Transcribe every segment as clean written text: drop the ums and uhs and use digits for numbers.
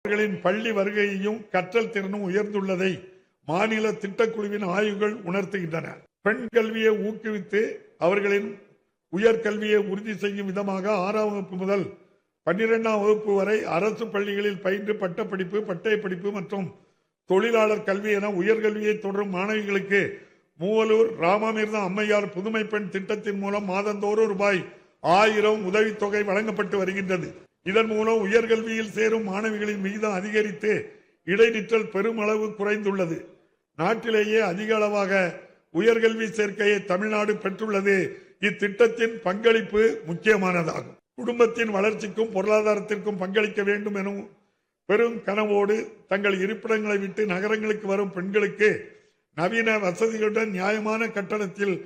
அவர்களின் பள்ளி வருகையையும் கற்றல் திறனும் உயர்ந்துள்ளதை மாநில திட்டக்குழுவின் ஆய்வுகள் உணர்த்துகின்றன. பெண் கல்வியை ஊக்குவித்து அவர்களின் உயர்கல்வியை உறுதி செய்யும் விதமாக 6ஆம் வகுப்பு முதல் 12ஆம் வகுப்பு வரை அரசு பள்ளிகளில் பயின்று பட்டப்படிப்பு, பட்டய படிப்பு மற்றும் தொழிலாளர் கல்வி என உயர்கல்வியை தொடரும் மாணவிகளுக்கு மூவலூர் ராமாமிர்தம் அம்மையார் புதுமை பெண் திட்டத்தின் மூலம் மாதந்தோறும் ரூபாய் 1000 உதவித்தொகை வழங்கப்பட்டு வருகின்றது. இதன் மூலம் உயர்கல்வியில் சேரும் மாணவிகளின் விகிதம் அதிகரித்து இடைநிற்றல் பெருமளவு குறைந்துள்ளது. நாட்டிலேயே அதிக அளவாக உயர்கல்வி சேர்க்கையை தமிழ்நாடு பெற்றுள்ளது. இத்திட்டத்தின் பங்களிப்பு முக்கியமானதாகும். குடும்பத்தின் வளர்ச்சிக்கும் பொருளாதாரத்திற்கும் பங்களிக்க வேண்டும் எனும் பெரும் கனவோடு தங்கள் இருப்பிடங்களை விட்டு நகரங்களுக்கு வரும் பெண்களுக்கு நவீன வசதிகளுடன் நியாயமான கட்டணத்தில்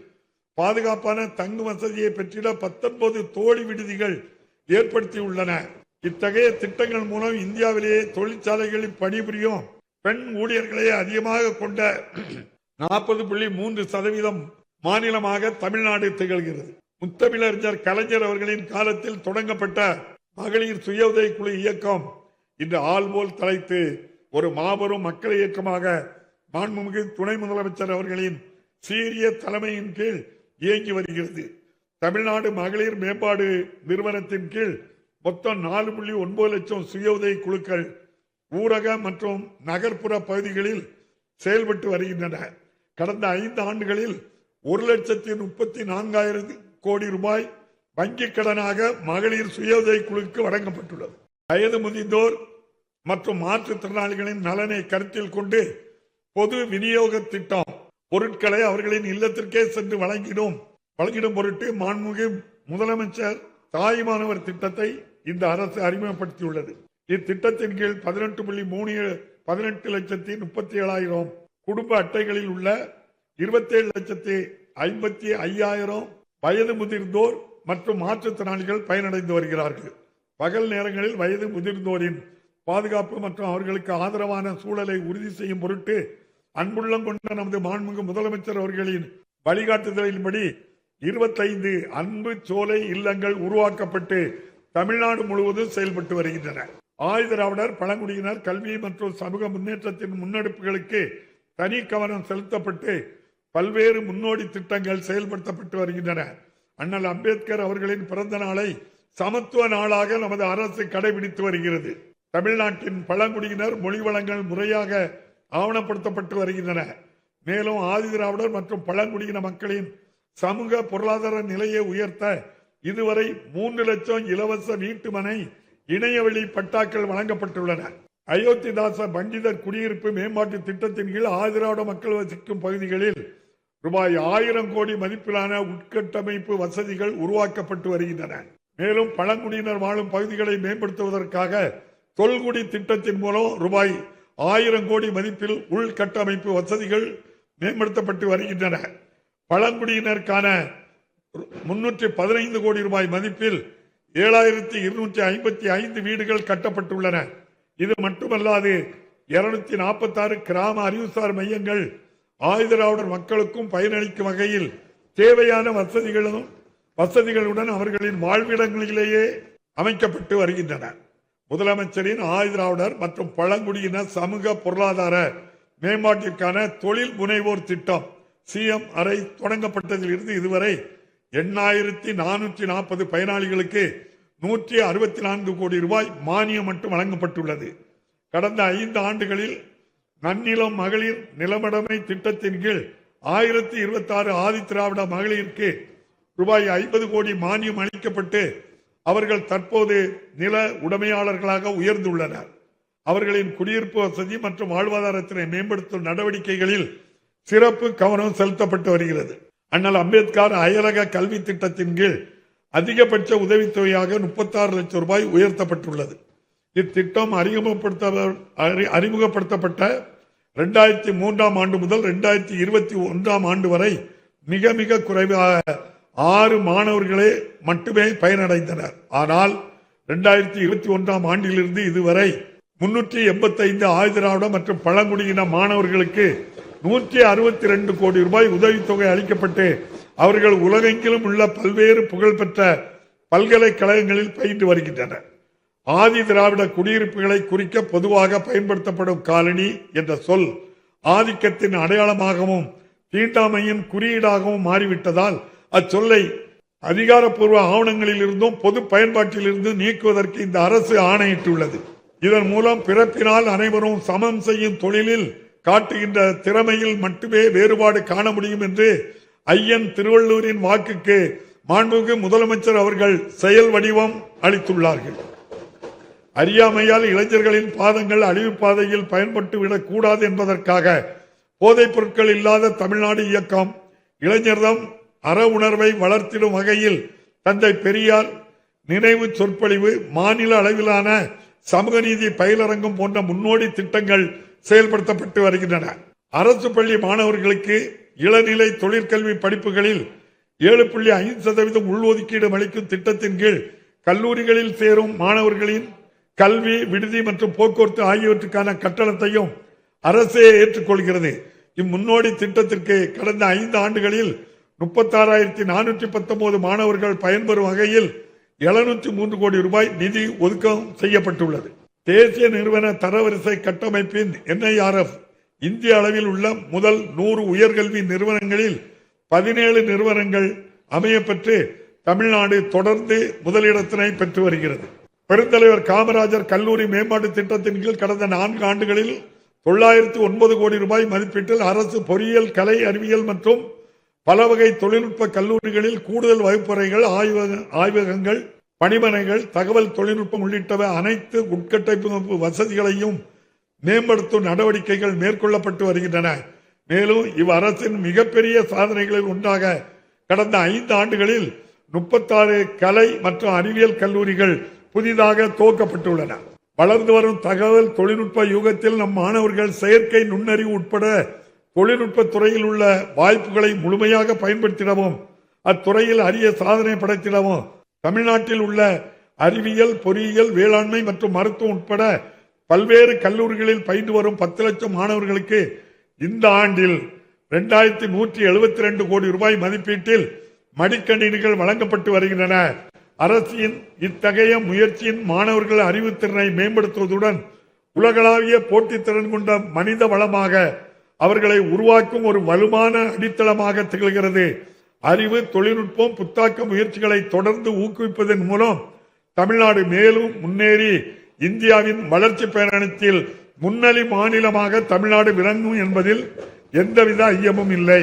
பாதுகாப்பான தங்கும் வசதியை பெற்றிட 19 தோழி விடுதிகள் ஏற்படுத்தியுள்ளன. இத்தகைய திட்டங்கள் மூலம் இந்தியாவிலேயே தொழிற்சாலைகளில் பணிபுரியும் பெண் ஊழியர்களை அதிகமாக கொண்ட 40.3% மாநிலமாக தமிழ்நாடு திகழ்கிறது. முத்தமிழறிஞர் கலைஞர் அவர்களின் காலத்தில் தொடங்கப்பட்ட மகளிர் சுய உதவி குழு இயக்கம் இன்று ஆள்போல் தலைத்து ஒரு மாபெரும் மக்கள் இயக்கமாக மாண்புமிகு துணை முதலமைச்சர் அவர்களின் சீரிய தலைமையின் கீழ் இயங்கி வருகிறது. தமிழ்நாடு மகளிர் மேம்பாடு நிறுவனத்தின் கீழ் மொத்தம் 4.9 லட்சம் சுய உதவி குழுக்கள் ஊரக மற்றும் நகர்ப்புற பகுதிகளில் செயல்பட்டு வருகின்றன. கடந்த 5 ஆண்டுகளில் 1,34,000 கோடி ரூபாய் வங்கிக் கடனாக மகளிர் சுய உதவி குழுக்கு வழங்கப்பட்டுள்ளது. வயது முதிர்ந்தோர் மற்றும் மாற்றுத்திறனாளிகளின் நலனை கருத்தில் கொண்டு பொது விநியோக திட்டம் பொருட்களை அவர்களின் இல்லத்திற்கே சென்று வழங்கிடும் பொருட்டு மாண்புமிகு முதலமைச்சர் தாய்மானவர் திட்டத்தை இந்த அரசு அறிமுகப்படுத்தியுள்ளது. இத்திட்டத்தின் கீழ் 18,37,000 குடும்ப அட்டைகளில் உள்ள 27,55,000 வயது முதிர்ந்தோர் மற்றும் மாற்றுத்திறனாளிகள் பயனடைந்து வருகிறார்கள். பகல் நேரங்களில் வயது முதிர்ந்தோரின் பாதுகாப்பு மற்றும் அவர்களுக்கு ஆதரவான சூழலை உறுதி செய்யும் பொருட்டு அன்புள்ளம் கொண்ட நமது மாண்புமிகு முதலமைச்சர் அவர்களின் வழிகாட்டுதலின்படி 25 அன்பு சோலை இல்லங்கள் உருவாக்கப்பட்டு தமிழ்நாடு முழுவதும் செயல்பட்டு வருகின்றன. ஆதிதிராவிடர் பழங்குடியினர் கல்வி மற்றும் சமூக முன்னேற்றத்தின் முன்னெடுப்புகளுக்கு தனி கவனம் செலுத்தப்பட்டு பல்வேறு முன்னோடி திட்டங்கள் செயல்படுத்தப்பட்டு வருகின்றன. அண்ணல் அம்பேத்கர் அவர்களின் பிறந்த நாளை சமத்துவ நாளாக நமது அரசு கடைபிடித்து வருகிறது. தமிழ்நாட்டின் பழங்குடியினர் மொழி வளங்கள் முறையாக ஆவணப்படுத்தப்பட்டு வருகின்றன. மேலும் ஆதிதிராவிடர் மற்றும் பழங்குடியின மக்களின் சமூக பொருளாதார நிலையை உயர்த்த இதுவரை 3 லட்சம் இலவச வீட்டுமனை இணையவழி பட்டாக்கள் வழங்கப்பட்டுள்ளன. அயோத்திதாச பண்டிதர் குடியிருப்பு மேம்பாட்டு திட்டத்தின் கீழ் ஆதிதிராவிட மக்கள் வசிக்கும் பகுதிகளில் ரூபாய் 1000 கோடி மதிப்பிலான உட்கட்டமைப்பு வசதிகள் உருவாக்கப்பட்டு வருகின்றன. மேலும் பழங்குடியினர் வாழும் பகுதிகளை மேம்படுத்துவதற்காக தொல்குடி திட்டத்தின் மூலம் ரூபாய் 1000 கோடி மதிப்பில் உள்கட்டமைப்பு வசதிகள் மேம்படுத்தப்பட்டு வருகின்றன. பழங்குடியினருக்கான 315 கோடி ரூபாய் மதிப்பில் 7,255 வீடுகள் கட்டப்பட்டுள்ளன. இது மட்டுமல்லாது 246 கிராம அறிவுசார் மையங்கள் ஆதிதிராவிடர் மக்களுக்கும் பயனளிக்கும் வகையில் தேவையான வசதிகளுடன் அவர்களின் வாழ்விடங்களிலேயே அமைக்கப்பட்டு வருகின்றன. முதலமைச்சரின் ஆதிதிராவிடர் மற்றும் பழங்குடியினர் சமூக பொருளாதார மேம்பாட்டிற்கான தொழில் முனைவோர் திட்டம் CM அறை தொடங்கப்பட்டதில் இருந்து இதுவரை 8,440 பயனாளிகளுக்கு 164 கோடி ரூபாய் மானியம் மட்டும் வழங்கப்பட்டுள்ளது. கடந்த 5 ஆண்டுகளில் நன்னிலம் மகளிர் நிலமடமை திட்டத்தின் கீழ் 1026 ஆதிதிராவிட மகளிருக்கு ரூபாய் 50 கோடி மானியம் அளிக்கப்பட்டு அவர்கள் தற்போது நில உடைமையாளர்களாக உயர்ந்துள்ளனர். அவர்களின் குடியிருப்பு வசதி மற்றும் வாழ்வாதாரத்தினை மேம்படுத்தும் நடவடிக்கைகளில் சிறப்பு கவனம் செலுத்தப்பட்டு வருகிறது. அண்ணல் அம்பேத்கர் அயலக கல்வி திட்டத்தின் கீழ் அதிகபட்ச உதவித்தொகையாக 36 லட்சம் ரூபாய் உயர்த்தப்பட்டுள்ளது. இத்திட்டம் அறிமுகப்படுத்தப்பட்ட 2003ஆம் ஆண்டு முதல் 2021ஆம் ஆண்டு வரை மிக மிக குறைவாக 6 மாணவர்களே மட்டுமே பயனடைந்தனர். ஆனால் 2021ஆம் ஆண்டிலிருந்து இதுவரை 385 ஆதிதிராவிட மற்றும் பழங்குடியின மாணவர்களுக்கு 162 கோடி ரூபாய் உதவித்தொகை அளிக்கப்பட்டு அவர்கள் உலகெங்கிலும் உள்ள பல்வேறு புகழ்பெற்ற பல்கலைக்கழகங்களில் பயின்று வருகின்றனர். ஆதி திராவிட குடியிருப்புகளை குறிக்க பொதுவாக பயன்படுத்தப்படும் காலனி என்ற சொல் ஆதிக்கத்தின் அடையாளமாகவும் தீண்டாமையின் குறியீடாகவும் மாறிவிட்டதால் அச்சொல்லை அதிகாரப்பூர்வ ஆவணங்களில் இருந்தும் பொது பயன்பாட்டில் இருந்து நீக்குவதற்கு இந்த அரசு ஆணையிட்டுள்ளது. இதன் மூலம் பிறப்பினால் அனைவரும் சமம் செய்யும் தொழிலில் காட்டுகின்ற திறமையில் மட்டுமே வேறுபாடு காண முடியும் என்று ஐயன் திருவள்ளூரின் வாக்குக்கு மாண்புமிகு முதலமைச்சர் அவர்கள் செயல் வடிவம் அளித்துள்ளார்கள். அறியாமையால் இளைஞர்களின் பாதங்கள் அழிவு பாதையில் பயன்பட்டுவிடக் கூடாது என்பதற்காக போதைப் பொருட்கள் இல்லாத தமிழ்நாடு இயக்கம் இளைஞர்தம் அற உணர்வை வளர்த்திடும் வகையில் தந்தை பெரியார் நினைவு சொற்பொழிவு, மாநில அளவிலான சமூக நீதி பயிலரங்கம் போன்ற முன்னோடி திட்டங்கள் செயல்படுத்தப்பட்டு வருகின்றன. அரசு பள்ளி மாணவர்களுக்கு இளநிலை தொழிற்கல்வி படிப்புகளில் 7.5% உள்ஒதுக்கீடு அளிக்கும் திட்டத்தின் கீழ் கல்லூரிகளில் சேரும் மாணவர்களின் கல்வி, விடுதி மற்றும் போக்குவரத்து ஆகியவற்றுக்கான கட்டணத்தையும் அரசே ஏற்றுக்கொள்கிறது. இம்முன்னோடி திட்டத்திற்கு கடந்த 5 ஆண்டுகளில் 36,419 மாணவர்கள் பயன்பெறும் வகையில் 703 கோடி ரூபாய் நிதி ஒதுக்கம் செய்யப்பட்டுள்ளது. தேசிய நிறுவன தரவரிசை கட்டமைப்பின் NIRF இந்திய அளவில் உள்ள முதல் 100 உயர்கல்வி நிறுவனங்களில் 17 நிறுவனங்கள் அமையப்பெற்று தமிழ்நாடு தொடர்ந்து முதலிடத்தினை பெற்று வருகிறது. பெருந்தலைவர் காமராஜர் கல்லூரி மேம்பாட்டு திட்டத்தின் கீழ் கடந்த 4 ஆண்டுகளில் 909 கோடி ரூபாய் மதிப்பீட்டில் அரசு பொறியியல், கலை, அறிவியல் மற்றும் பல வகை தொழில்நுட்ப கல்லூரிகளில் கூடுதல் வகுப்பறைகள், ஆய்வகங்கள், பணிமனைகள், தகவல் தொழில்நுட்பம் உள்ளிட்டவை அனைத்து உட்கட்டமைப்பு வசதிகளையும் மேம்படுத்தும் நடவடிக்கைகள் மேற்கொள்ளப்பட்டு வருகின்றன. மேலும் இவ்வரசின் மிகப்பெரிய சாதனைகளில் ஒன்றாக கடந்த 5 ஆண்டுகளில் 36 கலை மற்றும் அறிவியல் கல்லூரிகள் புதிதாக துவக்கப்பட்டுள்ளன. வளர்ந்து வரும் தகவல் தொழில்நுட்ப யுகத்தில் நம் மாணவர்கள் செயற்கை நுண்ணறிவு உட்பட தொழில்நுட்ப துறையில் உள்ள வாய்ப்புகளை முழுமையாக பயன்படுத்திடவும் அத்துறையில் அரிய சாதனை படைத்திடவும் தமிழ்நாட்டில் உள்ள அறிவியல், பொறியியல், வேளாண்மை மற்றும் மருத்துவம் உட்பட பல்வேறு கல்லூரிகளில் பயின்று வரும் 10 லட்சம் மாணவர்களுக்கு இந்த ஆண்டில் 2172 கோடி ரூபாய் மதிப்பீட்டில் மடிக்கணினிகள் வழங்கப்பட்டு வருகின்றன. அரசின் இத்தகைய முயற்சியின் மாணவர்கள் அறிவுத்திறனை மேம்படுத்துவதுடன் உலகளாவிய போட்டித்திறன் கொண்ட மனித வளமாக அவர்களை உருவாக்கும் ஒரு வலுவான அடித்தளமாக திகழ்கிறது. அறிவு, தொழில்நுட்பம், புத்தாக்க முயற்சிகளை தொடர்ந்து ஊக்குவிப்பதன் மூலம் தமிழ்நாடு மேலும் முன்னேறி இந்தியாவின் வளர்ச்சி பயணத்தில் முன்னணி மாநிலமாக தமிழ்நாடு விளங்கும் என்பதில் எந்தவித ஐயமும் இல்லை.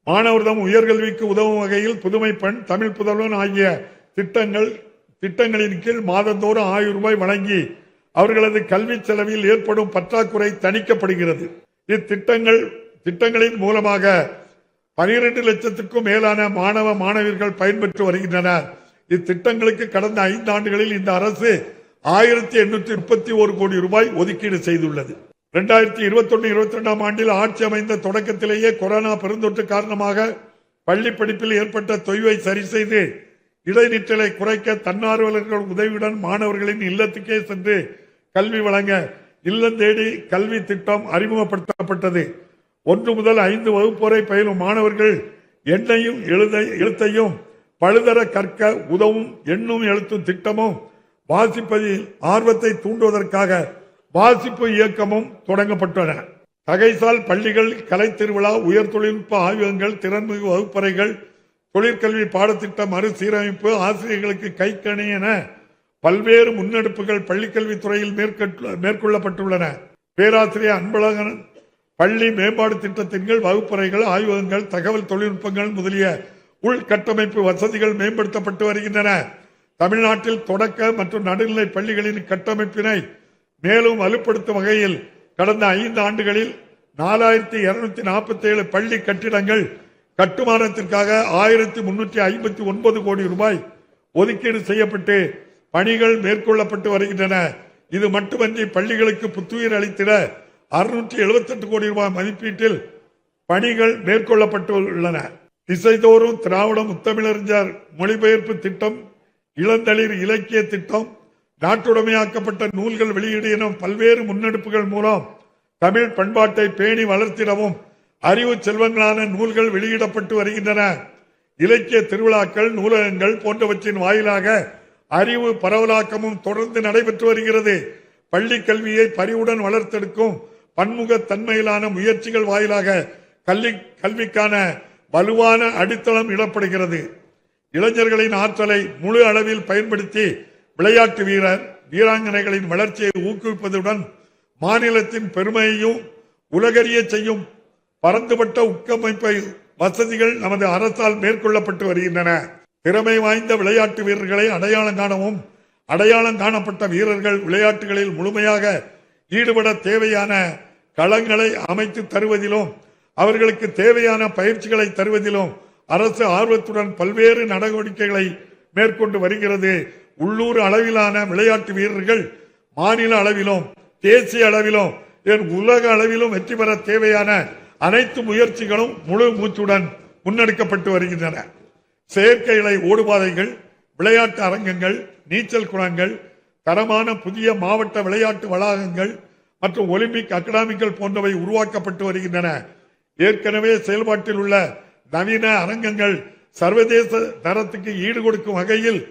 மாணவர்தம் உயர்கல்விக்கு உதவும் வகையில் புதுமை பெண், தமிழ் புதல்வன் ஆகிய திட்டங்களின் கீழ் மாதந்தோறும் 1000 ரூபாய் வழங்கி அவர்களது கல்வி செலவில் ஏற்படும் பற்றாக்குறை தணிக்கப்படுகிறது. இத்திட்டங்களின் மூலமாக 12 லட்சத்துக்கும் மேலான மாணவ மாணவியர்கள் பயன்பெற்று வருகின்றனர். இத்திட்டங்களுக்கு கடந்த 5 ஆண்டுகளில் இந்த அரசு 1831 கோடி ரூபாய் ஒதுக்கீடு செய்துள்ளது. 2021-22 ஆண்டில் ஆட்சி அமைந்த தொடக்கத்திலேயே கொரோனா பெருந்தொற்று காரணமாக பள்ளி படிப்பில் ஏற்பட்ட தொய்வை சரி செய்து இடைநிற்றலை குறைக்க தன்னார்வலர்கள் உதவியுடன் மாணவர்களின் இல்லத்துக்கே சென்று கல்வி வழங்க இல்லம் தேடி கல்வி திட்டம் அறிமுகப்படுத்தப்பட்டது. 1 முதல் 5 வகுப்பு வரை பயிலும் மாணவர்கள் எண்ணையும் எழுத்தையும் பழுதர கற்க உதவும் எண்ணும் எழுத்தும் திட்டமும், வாசிப்பதில் ஆர்வத்தை தூண்டுவதற்காக வாசிப்பு இயக்கமும் தொடங்கப்பட்டன. தகைசால் பள்ளிகள், கலை திருவிழா, உயர் தொழில்நுட்ப ஆய்வகங்கள், திறன்மிகு வகுப்பறைகள், தொழிற்கல்வி பாடத்திட்ட மறுசீரமைப்பு, ஆசிரியர்களுக்கு கைக்கணி என பல்வேறு முன்னெடுப்புகள் பள்ளிக்கல்வித்துறையில் மேற்கொள்ளப்பட்டுள்ளன. பேராசிரியர் அன்பழகன் பள்ளி மேம்பாடு திட்டத்தின் கீழ் வகுப்பறைகள், ஆய்வகங்கள், தகவல் தொழில்நுட்பங்கள் முதலிய உள்கட்டமைப்பு வசதிகள் மேம்படுத்தப்பட்டு வருகின்றன. தமிழ்நாட்டில் தொடக்க மற்றும் நடுநிலை பள்ளிகளின் கட்டமைப்பினை மேலும் வலுப்படுத்தும் வகையில் கடந்த 5 ஆண்டுகளில் 4247 பள்ளி கட்டிடங்கள் கட்டுமானத்திற்காக 1359 கோடி ரூபாய் ஒதுக்கீடு செய்யப்பட்டு பணிகள் மேற்கொள்ளப்பட்டு வருகின்றன. இது மட்டுமன்றி பள்ளிகளுக்கு புத்துயிர் அளித்திட 678 கோடி ரூபாய் மதிப்பீட்டில் பணிகள் மேற்கொள்ளப்பட்டுள்ளன. திசைதோறும் திராவிட முத்தமிழறிஞர் மொழிபெயர்ப்பு திட்டம், இளந்தளிர் இலக்கிய திட்டம், நாட்டுடைமையாக்கப்பட்ட நூல்கள் வெளியீடு என பல்வேறு முன்னெடுப்புகள் மூலம் தமிழ் பண்பாட்டை பேணி வளர்த்திடவும் அறிவு செல்வங்களான நூல்கள் வெளியிடப்பட்டு வருகின்றன. இலக்கிய திருவிழாக்கள், நூலகங்கள் போன்றவற்றின் வாயிலாக அறிவு பரவலாக்கமும் தொடர்ந்து நடைபெற்று வருகிறது. பள்ளி கல்வியை பரிவுடன் வளர்த்தெடுக்கும் பன்முகத்தன்மையிலான முயற்சிகள் வாயிலாக கல்விக்கான வலுவான அடித்தளம் இடப்படுகிறது. இளைஞர்களின் ஆற்றலை முழு அளவில் பயன்படுத்தி விளையாட்டு வீராங்கனைகளின் வளர்ச்சியை ஊக்குவிப்பதுடன் மாநிலத்தின் பெருமையையும் உலகறிய செய்யும் பரந்துபட்ட உட்கமைப்பை வசதிகள் நமது அரசால் மேற்கொள்ளப்பட்டு வருகின்றன. திறமை வாய்ந்த விளையாட்டு வீரர்களை அடையாளம் காணவும் அடையாளம் காணப்பட்ட வீரர்கள் விளையாட்டுகளில் முழுமையாக ஈடுபட தேவையான களங்களை அமைத்து தருவதிலும் அவர்களுக்கு தேவையான பயிற்சிகளை தருவதிலும் அரசு ஆர்வத்துடன் பல்வேறு நடவடிக்கைகளை மேற்கொண்டு வருகிறது. உள்ளூர் அளவிலான விளையாட்டு வீரர்கள் மாநில அளவிலும் தேசிய அளவிலும் உலக அளவிலும் வெற்றி பெற தேவையான அனைத்து முயற்சிகளும் முழு மூச்சுடன் முன்னெடுக்கப்பட்டு வருகின்றன. செயற்கை இலை ஓடுபாதைகள், விளையாட்டு அரங்கங்கள், நீச்சல் குளங்கள், தரமான புதிய மாவட்ட விளையாட்டு வளாகங்கள் மற்றும் ஒலிம்பிக் அகாடமிகள் போன்றவை உருவாக்கப்பட்டு வருகின்றன. ஏற்கனவே செயல்பாட்டில் உள்ள நவீன அரங்கங்கள் சர்வதேச தரத்துக்கு ஈடு கொடுக்கும் வகையில்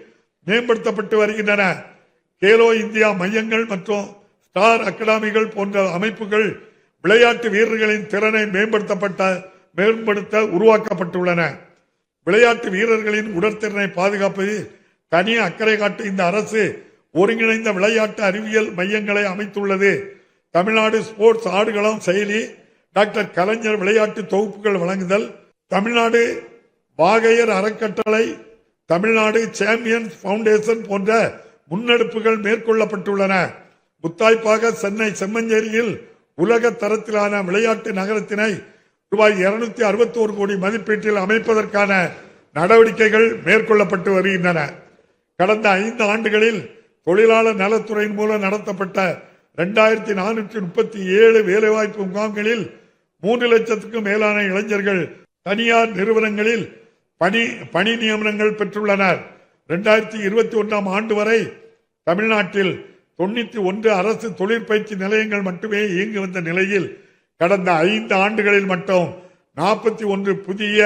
மேம்படுத்தப்பட்டு வருகின்றன. கேலோ இந்தியா மையங்கள் மற்றும் ஸ்டார் அகாடமிகள் போன்ற அமைப்புகள் விளையாட்டு வீரர்களின் திறனை மேம்படுத்த உருவாக்கப்பட்டுள்ளன. விளையாட்டு வீரர்களின் உடற்திறனை பாதுகாப்பதில் தனி அக்கறை காட்டு இந்த அரசு ஒருங்கிணைந்த விளையாட்டு அறிவியல் மையங்களை அமைத்துள்ளது. தமிழ்நாடு ஸ்போர்ட்ஸ் ஆடுகளம் செயலி, டாக்டர் கலைஞர் விளையாட்டு தொகுப்புகள் வழங்குதல், தமிழ்நாடு வாகையர் அறக்கட்டளை, தமிழ்நாடு சாம்பியன்ஸ் பவுண்டேஷன் போன்ற முன்னெடுப்புகள் மேற்கொள்ளப்பட்டுள்ளன. முத்தாய்ப்பாக சென்னை செம்மஞ்சேரியில் உலக தரத்திலான விளையாட்டு நகரத்தினை ரூபாய் 261 கோடி மதிப்பீட்டில் அமைப்பதற்கான நடவடிக்கைகள் மேற்கொள்ளப்பட்டு வருகின்றன. கடந்த 5 ஆண்டுகளில் தொழிலாளர் நலத்துறையின் மூலம் நடத்தப்பட்ட 2437 வேலைவாய்ப்பு முகாம்களில் 3 லட்சத்துக்கும் மேலான இளைஞர்கள் தனியார் நிறுவனங்களில் பணி நியமனங்கள் பெற்றுள்ளனர். 2021 ஆண்டு வரை தமிழ்நாட்டில் 91 அரசு தொழிற்பயிற்சி நிலையங்கள் மட்டுமே இயங்கி வந்த நிலையில் கடந்த 5 ஆண்டுகளில் மட்டும் 41 புதிய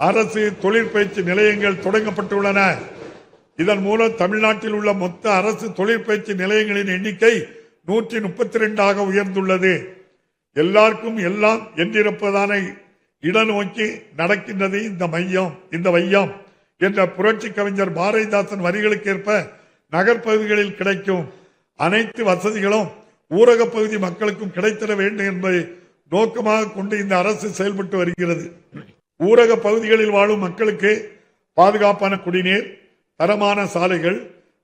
அரசு தொழிற்பயிற்சி நிலையங்கள் தொடங்கப்பட்டுள்ளன. இதன் மூலம் தமிழ்நாட்டில் உள்ள மொத்த அரசு தொழிற்பயிற்சி நிலையங்களின் எண்ணிக்கை 132 உயர்ந்துள்ளது. எல்லாருக்கும் எல்லாம் என்றிருப்பதான இடநோக்கி நடக்கின்றது இந்த வையம் என்ற புரட்சி கவிஞர் பாரதிதாசன் வரிகளுக்கு ஏற்ப நகர்ப்பகுதிகளில் கிடைக்கும் அனைத்து வசதிகளும் ஊரக பகுதி மக்களுக்கும் கிடைத்திட வேண்டும் என்பதை நோக்கமாக கொண்டு இந்த அரசு செயல்பட்டு வருகிறது. ஊரக பகுதிகளில் வாழும் மக்களுக்கு பாதுகாப்பான குடிநீர், தரமான சாலைகள்,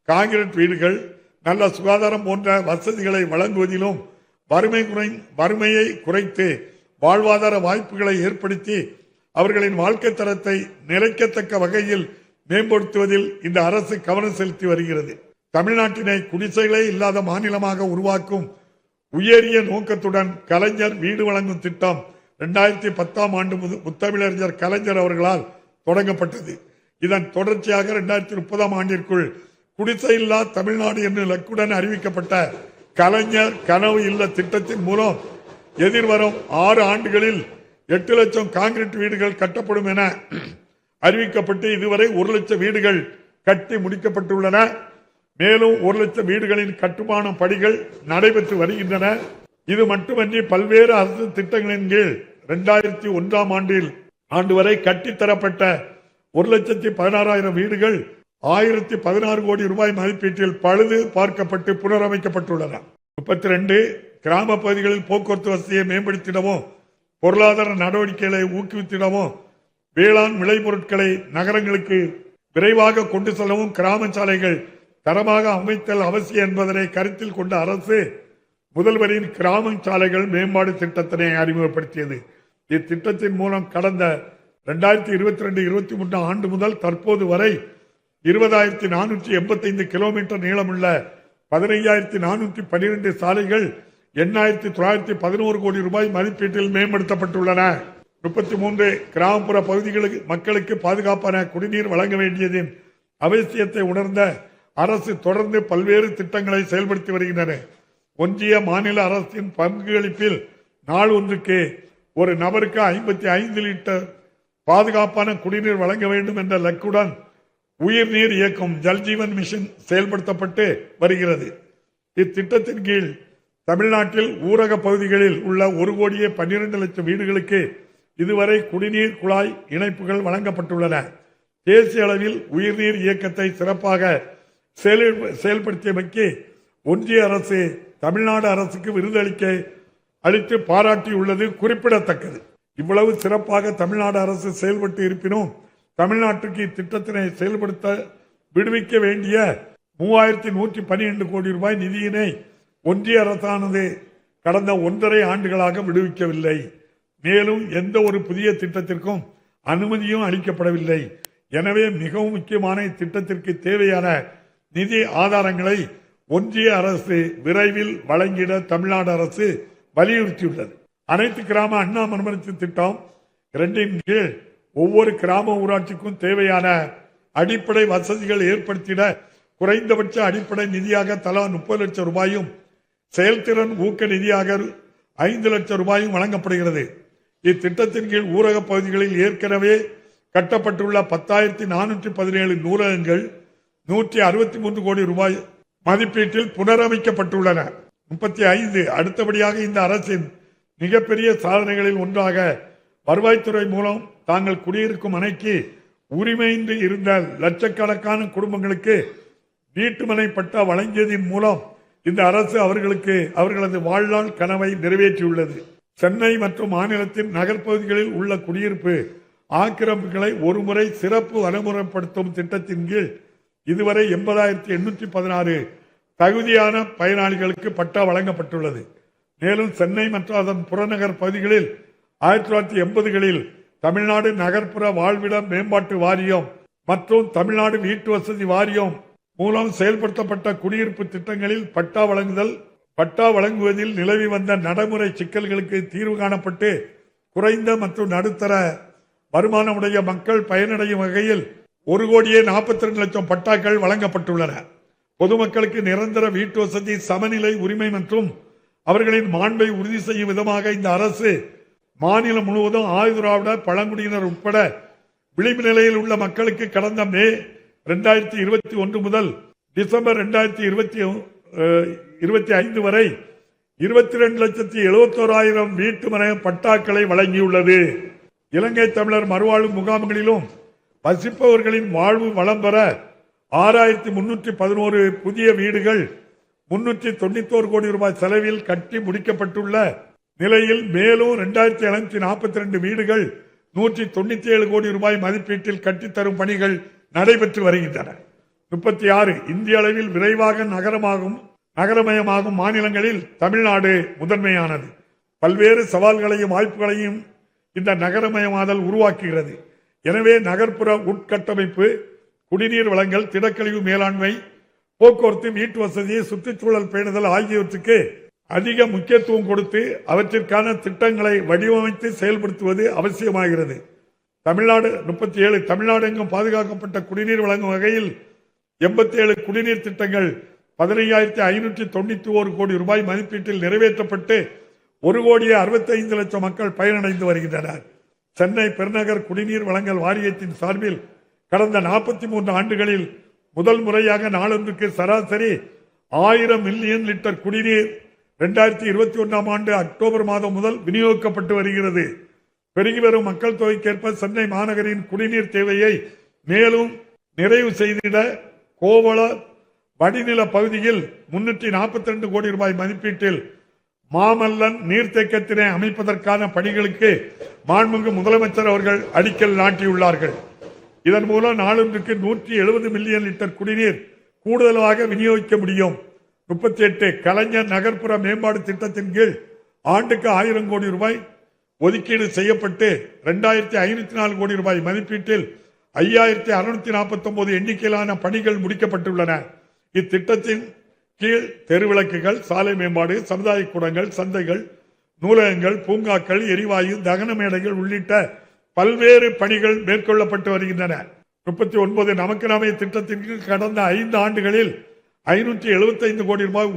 கான்கிரீட் வீடுகள், நல்ல சுகாதாரம் போன்ற வசதிகளை வழங்குவதிலும் வறுமையை குறைத்து வாழ்வாதார வாய்ப்புகளை ஏற்படுத்தி அவர்களின் வாழ்க்கை தரத்தை நிலைக்கத்தக்க வகையில் மேம்படுத்துவதில் இந்த அரசு கவனம் செலுத்தி வருகிறது. தமிழ்நாட்டினை குடிசைகளே இல்லாத மாநிலமாக உருவாக்கும் உயரிய நோக்கத்துடன் கலைஞர் வீடு வழங்கும் திட்டம் 2010 ஆண்டு முத்தமிழறிஞர் கலைஞர் அவர்களால் தொடங்கப்பட்டது. இதன் தொடர்ச்சியாக 2030 ஆண்டிற்குள் குடிசை இல்லா தமிழ்நாடு என்று இலக்குடன் அறிவிக்கப்பட்ட கலைஞர் கனவு இல்ல திட்டத்தின் மூலம் எதிர்வரும் 6 ஆண்டுகளில் 8 லட்சம் கான்கிரீட் வீடுகள் கட்டப்படும் என அறிவிக்கப்பட்டு இதுவரை 1 லட்சம் வீடுகள் கட்டி முடிக்கப்பட்டுள்ளன. மேலும் 1 லட்சம் வீடுகளின் கட்டுமான பணிகள் நடைபெற்று வருகின்றன. இது மட்டுமன்றி பல்வேறு அரசு திட்டங்களின் கீழ் 2001 ஆண்டு வரை கட்டித்தரப்பட்ட 1,16,000 வீடுகள் 1016 கோடி ரூபாய் மதிப்பீட்டில் பழுது பார்க்கப்பட்டு புனரமைக்கப்பட்டுள்ளன. 32 கிராம பகுதிகளில் போக்குவரத்து வசதியை மேம்படுத்திடவும் பொருளாதார நடவடிக்கைகளை ஊக்குவித்திடவும் வேளாண் விளைபொருட்களை நகரங்களுக்கு விரைவாக கொண்டு செல்லவும் கிராம சாலைகள் தரமாக அமைத்தல் அவசியம் என்பதனை கருத்தில் கொண்ட அரசு முதல்வரின் கிராம சாலைகள் மேம்பாடு திட்டத்தினை அறிமுகப்படுத்தியது. இத்திட்டத்தின் மூலம் கடந்த 2022-23 ஆண்டு முதல் தற்போது வரை 20,485 கிலோமீட்டர் நீளமுள்ள 15,412 சாலைகள் 8,911 கோடி ரூபாய் மதிப்பீட்டில் மேம்படுத்தப்பட்டுள்ளன. 33 கிராமப்புற பகுதிகளுக்கு மக்களுக்கு பாதுகாப்பான குடிநீர் வழங்க வேண்டியதின் அவசியத்தை உணர்ந்த அரசு தொடர்ந்து பல்வேறு திட்டங்களை செயல்படுத்தி வருகின்றன. ஒன்றிய மாநில அரசின் பங்களிப்பில் நாள் ஒன்றுக்கு ஒரு நபருக்கு 55 லிட்டர் பாதுகாப்பான குடிநீர் வழங்க வேண்டும் என்ற இலக்குடன் உயிர்நீர் இயக்கம் ஜல்ஜீவன் மிஷன் செயல்படுத்தப்பட்டு வருகிறது. இத்திட்டத்தின் கீழ் தமிழ்நாட்டில் ஊரக பகுதிகளில் உள்ள 1,12,00,000 வீடுகளுக்கு இதுவரை குடிநீர் குழாய் இணைப்புகள் வழங்கப்பட்டுள்ளன. தேசிய அளவில் உயிர்நீர் இயக்கத்தை சிறப்பாக செயல்படுத்தியமைக்கு ஒன்றிய அரசு தமிழ்நாடு அரசுக்கு விருது அளித்து பாராட்டியுள்ளது குறிப்பிடத்தக்கது. இவ்வளவு சிறப்பாக தமிழ்நாடு அரசு செயல்பட்டு இருப்பினும் தமிழ்நாட்டுக்கு இத்திட்டத்தினை செயல்படுத்த விடுவிக்க வேண்டிய 3,112 கோடி ரூபாய் நிதியினை ஒன்றிய அரசானது கடந்த 1.5 ஆண்டுகளாக விடுவிக்கவில்லை. மேலும் எந்த ஒரு புதிய திட்டத்திற்கும் அனுமதியும் அளிக்கப்படவில்லை. எனவே மிகவும் முக்கியமான இத்திட்டத்திற்கு தேவையான நிதி ஆதாரங்களை ஒன்றிய அரசு விரைவில் வழங்கிட தமிழ்நாடு அரசு வலியுறுத்தியுள்ளது. அனைத்து கிராம அண்ணா மறுமலர்ச்சி திட்டம் 2 கீழ் ஒவ்வொரு கிராம ஊராட்சிக்கும் தேவையான அடிப்படை வசதிகள் ஏற்படுத்திட குறைந்தபட்ச அடிப்படை நிதியாக தலா 30 லட்சம் ரூபாயும் செயல்திறன் ஊக்க நிதியாக 5 லட்சம் ரூபாயும் வழங்கப்படுகிறது. இத்திட்டத்தின் கீழ் ஊரக பகுதிகளில் ஏற்கனவே கட்டப்பட்டுள்ள 10,417 நூலகங்கள் 163 கோடி ரூபாய் மதிப்பீட்டில் புனரமைக்கப்பட்டுள்ளன. 35 அடுத்தபடியாக இந்த அரசின் மிகப்பெரிய சாதனைகளில் ஒன்றாக வருவாய்த்துறை மூலம் தாங்கள் குடியிருக்கும் அணைக்கு உரிமையின்றி இருந்த லட்சக்கணக்கான குடும்பங்களுக்கு வீட்டுமனை பட்டா வழங்கியதன் மூலம் இந்த அரசு அவர்களது வாழ்நாள் கனவை நிறைவேற்றியுள்ளது. சென்னை மற்றும் மாநிலத்தின் நகர்ப்பகுதிகளில் உள்ள குடியிருப்பு ஆக்கிரமிப்புகளை ஒருமுறை சிறப்பு வரைமுறைப்படுத்தும் திட்டத்தின் கீழ் இதுவரை 80,816 தகுதியான பயனாளிகளுக்கு பட்டா வழங்கப்பட்டுள்ளது. மேலும் சென்னை மற்றும் அதன் புறநகர் பகுதிகளில் 1980களில் தமிழ்நாடு நகர்ப்புற வாழ்விட மேம்பாட்டு வாரியம் மற்றும் தமிழ்நாடு வீட்டு வசதி வாரியம் மூலம் செயல்படுத்தப்பட்ட குடியிருப்பு திட்டங்களில் பட்டா வழங்குவதில் நிலவி வந்த நடைமுறை சிக்கல்களுக்கு தீர்வு காணப்பட்டு குறைந்த மற்றும் நடுத்தர வருமானமுடைய மக்கள் பயனடையும் வகையில் 1,42,00,000 பட்டாக்கள் வழங்கப்பட்டுள்ளன. பொதுமக்களுக்கு நிரந்தர வீட்டு வசதி, சமநிலை உரிமை மற்றும் அவர்களின் மாண்பை உறுதி செய்யும் விதமாக இந்த அரசு மாநிலம் முழுவதும் ஆயுதிராவிட பழங்குடியினர் உட்பட விளிம்பு நிலையில் உள்ள மக்களுக்கு கடந்த மே 2021 முதல் டிசம்பர் 2025 வரை 22,71,000 வீட்டுமனை பட்டாக்களை வழங்கியுள்ளது. இலங்கை தமிழர் மறுவாழ்வு முகாம்களிலும் வசிப்பவர்களின் வாழ்வு வளம் பெற 6,311 புதிய வீடுகள் 391 கோடி ரூபாய் செலவில் கட்டி முடிக்கப்பட்டுள்ள நிலையில் மேலும் 2,742 வீடுகள் 197 கோடி ரூபாய் மதிப்பீட்டில் கட்டித்தரும் பணிகள் நடைபெற்று வருகின்றன. 36 இந்திய அளவில் விரைவாக நகரமயமாகும் மாநிலங்களில் தமிழ்நாடு முதன்மையானது. பல்வேறு சவால்களையும் வாய்ப்புகளையும் இந்த நகரமயமாதல் உருவாக்குகிறது. எனவே நகர்ப்புற உட்கட்டமைப்பு, குடிநீர் வழங்கல், திடக்கழிவு மேலாண்மை, போக்குவரத்து, வீட்டு வசதி, சுற்றுச்சூழல் பேணுதல் ஆகியவற்றுக்கு அதிக முக்கியத்துவம் கொடுத்து அவற்றிற்கான திட்டங்களை வடிவமைத்து செயல்படுத்துவது அவசியமாகிறது. தமிழ்நாடு 37 தமிழ்நாடு எங்கும் பாதுகாக்கப்பட்ட குடிநீர் வழங்கும் வகையில் 87 குடிநீர் திட்டங்கள் 15,591 கோடி ரூபாய் மதிப்பீட்டில் நிறைவேற்றப்பட்டு 1,65,00,000 மக்கள் பயனடைந்து வருகின்றனர். சென்னை பெருநகர் குடிநீர் வழங்கல் வாரியத்தின் சார்பில் கடந்த 43 ஆண்டுகளில் முதல் முறையாக நாளொன்றுக்கு சராசரி 1000 மில்லியன் லிட்டர் குடிநீர் 2021 ஆண்டு அக்டோபர் மாதம் முதல் விநியோகிக்கப்பட்டு வருகிறது. பெருகி வரும் மக்கள் தொகைக்கேற்ப சென்னை மாநகரின் குடிநீர் தேவையை மேலும் நிறைவு செய்திட கோவள வடிநில பகுதியில் 342 கோடி ரூபாய் மதிப்பீட்டில் மாமல்லன் நீர்த்தேக்கத்தினை அமைப்பதற்கான பணிகளுக்கு மாண்புமிகு முதலமைச்சர் அவர்கள் அடிக்கல் நாட்டியுள்ளார்கள். இதன் மூலம் நாளொன்றுக்கு 170 மில்லியன் லிட்டர் குடிநீர் கூடுதலாக விநியோகிக்க முடியும். 38 கலைஞர் நகர்ப்புற மேம்பாடு திட்டத்தின் கீழ் ஆண்டுக்கு 1000 கோடி ரூபாய் ஒதுக்கீடு செய்யப்பட்டு 2,504 கோடி ரூபாய் மதிப்பீட்டில் 5,649 எண்ணிக்கையிலான பணிகள் முடிக்கப்பட்டுள்ளன. இத்திட்டத்தின் கீழ் தெருவிளக்குகள், சாலை மேம்பாடு, சமுதாய கூடங்கள், சந்தைகள், நூலகங்கள், பூங்காக்கள், எரிவாயு, தகன மேடைகள் உள்ளிட்ட பல்வேறு பணிகள் மேற்கொள்ளப்பட்டு வருகின்றன. 39 நமக்கு நாமே திட்டத்தின் கீழ் கடந்த 5 ஆண்டுகளில் 575 கோடி ரூபாய்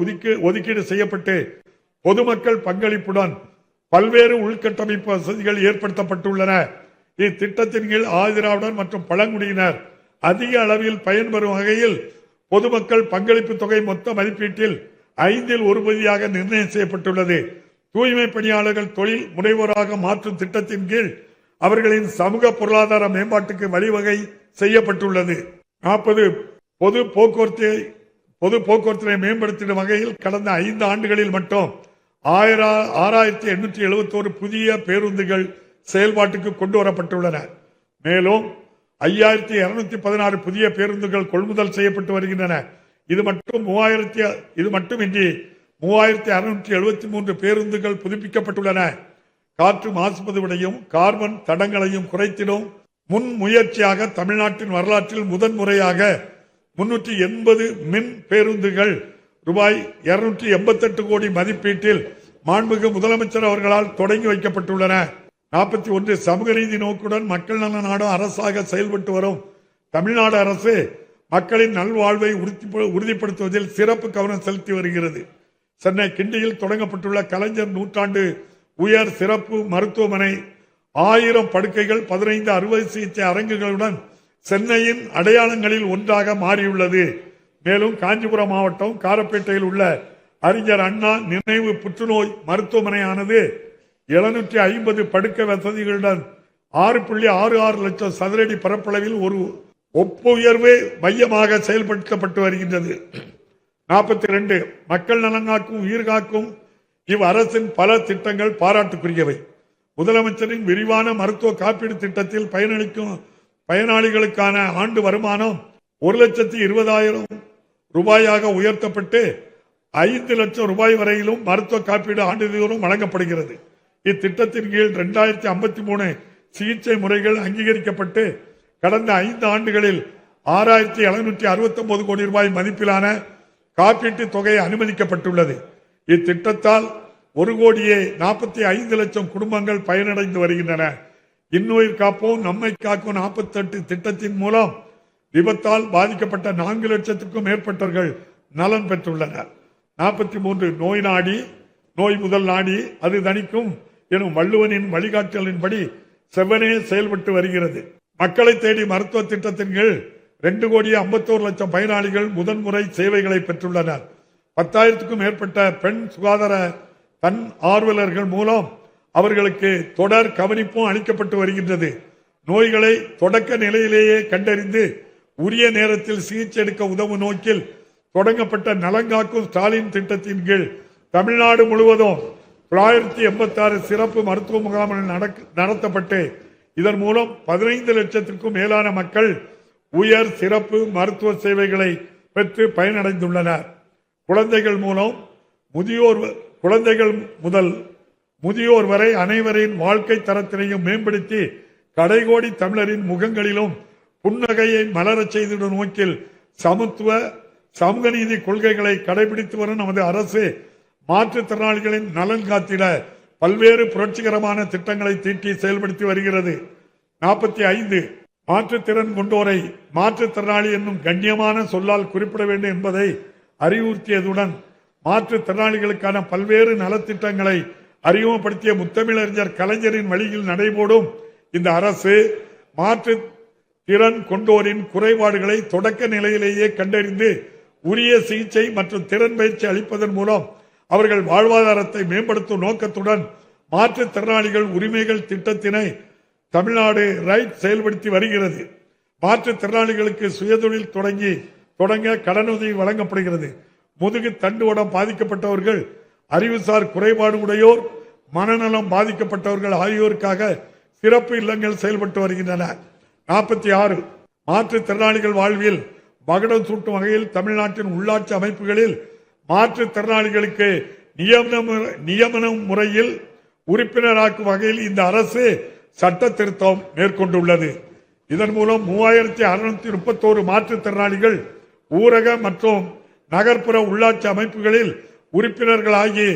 ஒதுக்கீடு செய்யப்பட்டு பொதுமக்கள் பங்களிப்புடன் பல்வேறு உள்கட்டமைப்பு வசதிகள் ஏற்படுத்தப்பட்டுள்ளன. இத்திட்டத்தின் கீழ் ஆதிராவிடர் மற்றும் பழங்குடியினர் அதிக அளவில் பயன்பெறும் வகையில் பொதுமக்கள் பங்களிப்பு தொகை மொத்த மதிப்பீட்டில் 5இல் 1 பகுதியாக நிர்ணயம் செய்யப்பட்டுள்ளது. தூய்மை பணியாளர்கள் தொழில் முனைவோராக மாற்றும் திட்டத்தின் கீழ் அவர்களின் சமூக பொருளாதார மேம்பாட்டுக்கு வழிவகை செய்யப்பட்டுள்ளது. 40 பொது போக்குவரத்தினை மேம்படுத்திடும் வகையில் கடந்த 5 ஆண்டுகளில் மட்டும் 6871 புதிய பேருந்துகள் செயல்பாட்டுக்கு கொண்டு வரப்பட்டுள்ளன. மேலும் 5216 புதிய பேருந்துகள் கொள்முதல் செய்யப்பட்டு வருகின்றன. இது மட்டுமின்றி 3673 பேருந்துகள் புதுப்பிக்கப்பட்டுள்ளன. காற்று மாசுபடுவதையும் கார்பன் தடங்களையும் குறைத்திடும் முன் முயற்சியாக தமிழ்நாட்டின் வரலாற்றில் முதன்முறையாக 380 மின் பேருந்துகள் ரூபாய் 288 கோடி மதிப்பீட்டில் மாண்புமிகு முதலமைச்சர் அவர்களால் தொடங்கி வைக்கப்பட்டுள்ளன. 41 சமூக நீதி நோக்குடன் மக்கள் நல நாடும் அரசாக செயல்பட்டு வரும் தமிழ்நாடு அரசு மக்களின் நல்வாழ்வை உறுதிப்படுத்துவதில் சிறப்பு கவனம் செலுத்தி வருகிறது. சென்னை கிண்டியில் தொடங்கப்பட்டுள்ள கலைஞர் நூற்றாண்டு உயர் சிறப்பு மருத்துவமனை 1000 படுக்கைகள் 15 அறுவை சிகிச்சை அரங்குகளுடன் சென்னையின் அடையாளங்களில் ஒன்றாக மாறியுள்ளது. மேலும் காஞ்சிபுரம் மாவட்டம் காரப்பேட்டையில் உள்ள அறிஞர் அண்ணா நினைவு புற்றுநோய் மருத்துவமனையானது 750 படுக்கை வசதிகளுடன் 6.66 லட்சம் சதுரடி பரப்பளவில் ஒரு ஒப்புயர்வு மையமாக செயல்படுத்தப்பட்டு வருகின்றது. 42 மக்கள் நலங்காக்கும் உயிர்காக்கும் இவ் அரசின் பல திட்டங்கள் பாராட்டுக்குரியவை. முதலமைச்சரின் விரிவான மருத்துவ காப்பீடு திட்டத்தில் பயனளிக்கும் பயனாளிகளுக்கான ஆண்டு வருமானம் 1,20,000 ரூபாயாக உயர்த்தப்பட்டு 5 லட்சம் ரூபாய் வரையிலும் மருத்துவ காப்பீடு ஆண்டுதோறும் வழங்கப்படுகிறது. இத்திட்டத்தின் கீழ் 2053 சிகிச்சை முறைகள் அங்கீகரிக்கப்பட்டு கடந்த 5 ஆண்டுகளில் 6769 கோடி ரூபாய் மதிப்பிலான காப்பீட்டு தொகை அனுமதிக்கப்பட்டுள்ளது. இத்திட்டத்தால் 1,45 லட்சம் குடும்பங்கள் பயனடைந்து வருகின்றன. இன்னுயிர் காப்போம் நம்மை காக்கும் 48 திட்டத்தின் மூலம் விபத்தால் பாதிக்கப்பட்ட 4 லட்சத்துக்கும் மேற்பட்டவர்கள் நலன் பெற்றுள்ளனர். 43 நோய் நாடி நோய் முதல் நாடி அது தணிக்கும் எனும் வள்ளுவனின் வழிகாட்டலின்படி செவ்வனே செயல்பட்டு வருகிறது. மக்களை தேடி மருத்துவ திட்டத்தின் கீழ் 2,51 லட்சம் பயனாளிகள் முதன்முறை சேவைகளை பெற்றுள்ளனர். 10,000க்கும் மேற்பட்ட பெண் சுகாதார தன் ஆர்வலர்கள் மூலம் அவர்களுக்கு தொடர் கவனிப்பும் அளிக்கப்பட்டு வருகின்றது. நோய்களை தொடக்க நிலையிலேயே கண்டறிந்து உரிய நேரத்தில் சிகிச்சை எடுக்க உதவும் நோக்கில் தொடங்கப்பட்ட நலங்காக்கும் ஸ்டாலின் திட்டத்தின் கீழ் தமிழ்நாடு முழுவதும் 986 சிறப்பு மருத்துவ முகாம்கள் நடத்தப்பட்டு இதன் மூலம் 15 லட்சத்திற்கும் மேலான மக்கள் உயர் சிறப்பு மருத்துவ சேவைகளை பெற்று பயனடைந்துள்ளனர். குழந்தைகள் முதல் முதியோர் வரை அனைவரின் வாழ்க்கை தரத்தினையும் மேம்படுத்தி கடைகோடி தமிழரின் முகங்களிலும் புன்னகையை மலரச் செய்திடும் நோக்கில் சமூக நீதி கொள்கைகளை கடைபிடித்து வரும் நமது அரசு மாற்றுத்திறனாளிகளின் நலன் காத்திட பல்வேறு புரட்சிகரமான திட்டங்களை தீட்டி செயல்படுத்தி வருகிறது. 45 மாற்றுத்திறன் கொண்டோரை மாற்றுத்திறனாளி என்னும் கண்ணியமான சொல்லால் குறிப்பிட வேண்டும் என்பதை அறிவுறுத்தியதுடன் மாற்றுத்திறனாளிகளுக்கான பல்வேறு நலத்திட்டங்களை அறிமுகப்படுத்திய முத்தமிழறிஞர் கலைஞரின் வழியில் நடைபோடும் இந்த அரசு மாற்று திறன் கொண்டோரின் குறைபாடுகளை தொடக்க நிலையிலேயே கண்டறிந்து உரிய சிகிச்சை மற்றும் திறன் பயிற்சி அளிப்பதன் மூலம் அவர்கள் வாழ்வாதாரத்தை மேம்படுத்தும் நோக்கத்துடன் மாற்றுத்திறனாளிகள் உரிமைகள் திட்டத்தினை தமிழ்நாடு ரைட் செயல்படுத்தி வருகிறது. மாற்றுத்திறனாளிகளுக்கு சுயதொழில் தொடங்க கடனுதவி வழங்கப்படுகிறது. முதுகு தண்டுவடம் பாதிக்கப்பட்டவர்கள், அறிவுசார் குறைபாடு உடையோர், மனநலம் பாதிக்கப்பட்டவர்கள் ஆகியோருக்காக சிறப்பு இல்லங்கள் செயல்பட்டு வருகின்றன. 46 மாற்றுத்திறனாளிகள் வாழ்வில் மகுடம் சூட்டும் வகையில் தமிழ்நாட்டின் உள்ளாட்சி அமைப்புகளில் மாற்றுத்திறனாளிகளுக்கு நியமன முறையில் உறுப்பினராக்கும் வகையில் இந்த அரசு சட்ட திருத்தம் மேற்கொண்டுள்ளது. இதன் மூலம் 3631 மாற்றுத்திறனாளிகள் ஊரக மற்றும் நகர்ப்புற உள்ளாட்சி அமைப்புகளில் உறுப்பினர்களாகி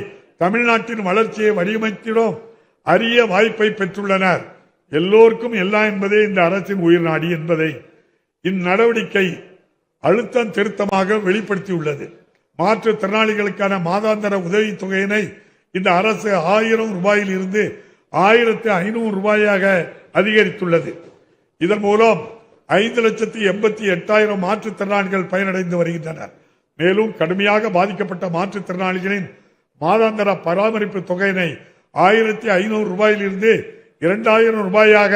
தமிழ்நாட்டின் வளர்ச்சியை வடிவமைத்திடும் அரிய வாய்ப்பை பெற்றுள்ளனர். எல்லோருக்கும் எல்லாம் என்பதே இந்த அரசின் உயிர் நாடி என்பதை இந்நடவடிக்கை அழுத்தம் திருத்தமாக வெளிப்படுத்தியுள்ளது. மாற்றுத்திறனாளிகளுக்கான மாதாந்திர உதவி தொகையினை இந்த அரசு 1000 ரூபாயில் இருந்து 1500 ரூபாயாக அதிகரித்துள்ளது. இதன் மூலம் 5,88,000 மாற்றுத்திறனாளிகள் பயனடைந்து வருகின்றனர். மேலும் கடுமையாக பாதிக்கப்பட்ட மாற்றுத்திறனாளிகளின் மாதாந்திர பராமரிப்பு தொகையினை 1,500 ரூபாயிலிருந்து 2,000 ரூபாயாக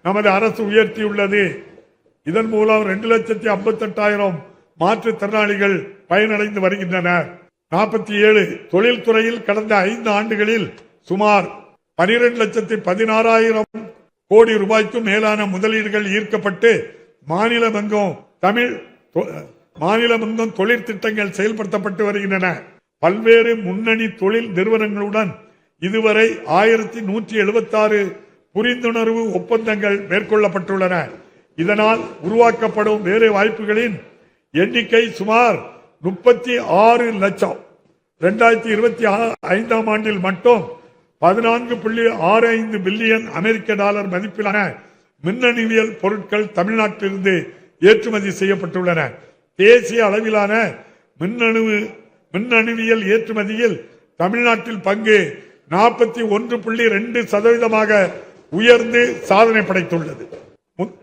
நமது அரசு உயர்த்தியுள்ளது. இதன் மூலம் 2,58,000 மாற்றுத்திறனாளிகள் பயனடைந்து வருகின்றனர். 47 தொழில்துறையில் கடந்த 5 ஆண்டுகளில் சுமார் 12,16,000 கோடி ரூபாய்க்கும் மேலான முதலீடுகள் ஈர்க்கப்பட்டு மாநிலமெங்கும் தொழில் திட்டங்கள் செயல்படுத்தப்பட்டு வருகின்றன. பல்வேறு முன்னணி தொழில் நிறுவனங்களுடன் இதுவரை 1,176 புரிந்துணர்வு ஒப்பந்தங்கள் மேற்கொள்ளப்பட்டுள்ளன. இதனால் உருவாக்கப்படும் வேலை வாய்ப்புகளின் எண்ணிக்கை சுமார் 36 லட்சம். 2025 ஆண்டில் மட்டும் 14.65 பில்லியன் அமெரிக்க டாலர் மதிப்பிலான மின்னணுவியல் பொருட்கள் தமிழ்நாட்டிலிருந்து ஏற்றுமதி செய்யப்பட்டுள்ளன. தேசிய அளவிலான மின்னணுவியல் ஏற்றுமதியில் தமிழ்நாட்டில் பங்கு 41.2% உயர்ந்து சாதனை படைத்துள்ளது.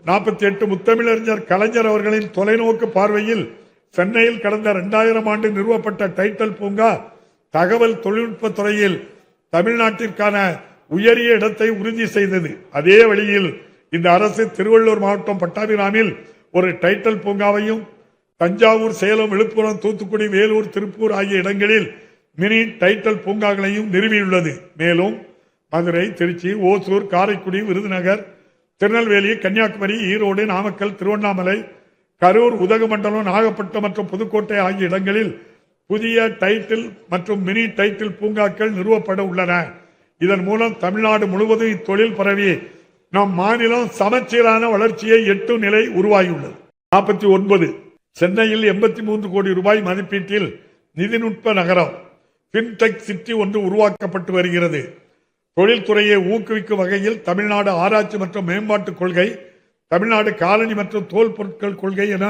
48 முத்தமிழறிஞர் கலைஞர் அவர்களின் தொலைநோக்கு பார்வையில் சென்னையில் கடந்த 2000 ஆண்டு நிறுவப்பட்ட டைட்டல் பூங்கா தகவல் தொழில்நுட்ப துறையில் தமிழ்நாட்டிற்கான உயரிய இடத்தை உறுதி செய்தது. அதே வழியில் இந்த அரசு திருவள்ளூர் மாவட்டம் பட்டாபிராமில் ஒரு டைட்டல் பூங்காவையும், தஞ்சாவூர், சேலம், விழுப்புரம், தூத்துக்குடி, வேலூர், திருப்பூர் ஆகிய இடங்களில் மினி டைட்டல் பூங்காக்களையும் நிறுவியுள்ளது. மேலும் மதுரை, திருச்சி, ஓசூர், காரைக்குடி, விருதுநகர், திருநெல்வேலி, கன்னியாகுமரி, ஈரோடு, நாமக்கல், திருவண்ணாமலை, கரூர், உதகமண்டலம், நாகப்பட்டினம் மற்றும் புதுக்கோட்டை ஆகிய இடங்களில் புதிய டைட்டில் மற்றும் மினி டைட்டில் பூங்காக்கள் நிறுவப்பட உள்ளன. இதன் மூலம் தமிழ்நாடு முழுவதும் இத்தொழில் பரவி நம் மாநிலம் சமச்சீரான வளர்ச்சியை எட்டும் நிலை உருவாகியுள்ளது. 49 சென்னையில் 83 கோடி ரூபாய் மதிப்பீட்டில் நிதிநுட்ப நகரம் பின்டெக் சிட்டி ஒன்று உருவாக்கப்பட்டு வருகிறது. தொழில்துறையை ஊக்குவிக்கும் வகையில் தமிழ்நாடு ஆராய்ச்சி மற்றும் மேம்பாட்டு கொள்கை, தமிழ்நாடு காலனி மற்றும் தோல் பொருட்கள் கொள்கை என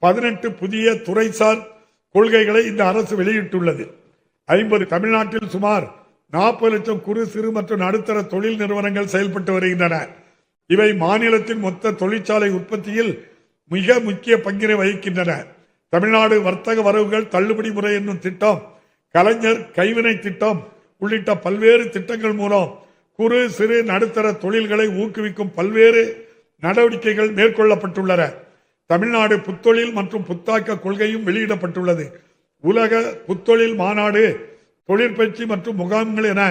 18 புதிய துறைசார் கொள்கைகளை இந்த அரசு வெளியிட்டுள்ளது. 50 தமிழ்நாட்டில் சுமார் 40 லட்சம் குறு, சிறு மற்றும் நடுத்தர தொழில் நிறுவனங்கள் செயல்பட்டு வருகின்றன. இவை மாநிலத்தின் மொத்த தொழிற்சாலை உற்பத்தியில் மிக முக்கிய பங்கினை வகிக்கின்றன. தமிழ்நாடு வர்த்தக வரவுகள் தள்ளுபடி முறை என்னும் திட்டம், கலைஞர் கைவினை திட்டம் உள்ளிட்ட பல்வேறு திட்டங்கள் மூலம் குறு, சிறு, நடுத்தர தொழில்களை ஊக்குவிக்கும் பல்வேறு நடவடிக்கைகள் மேற்கொள்ளப்பட்டுள்ளன. தமிழ்நாடு புத்தொழில் மற்றும் புத்தாக்க கொள்கையும் வெளியிடப்பட்டுள்ளது. உலக புத்தொழில் மாநாடு, தொழிற்பயிற்சி மற்றும் முகாம்கள் என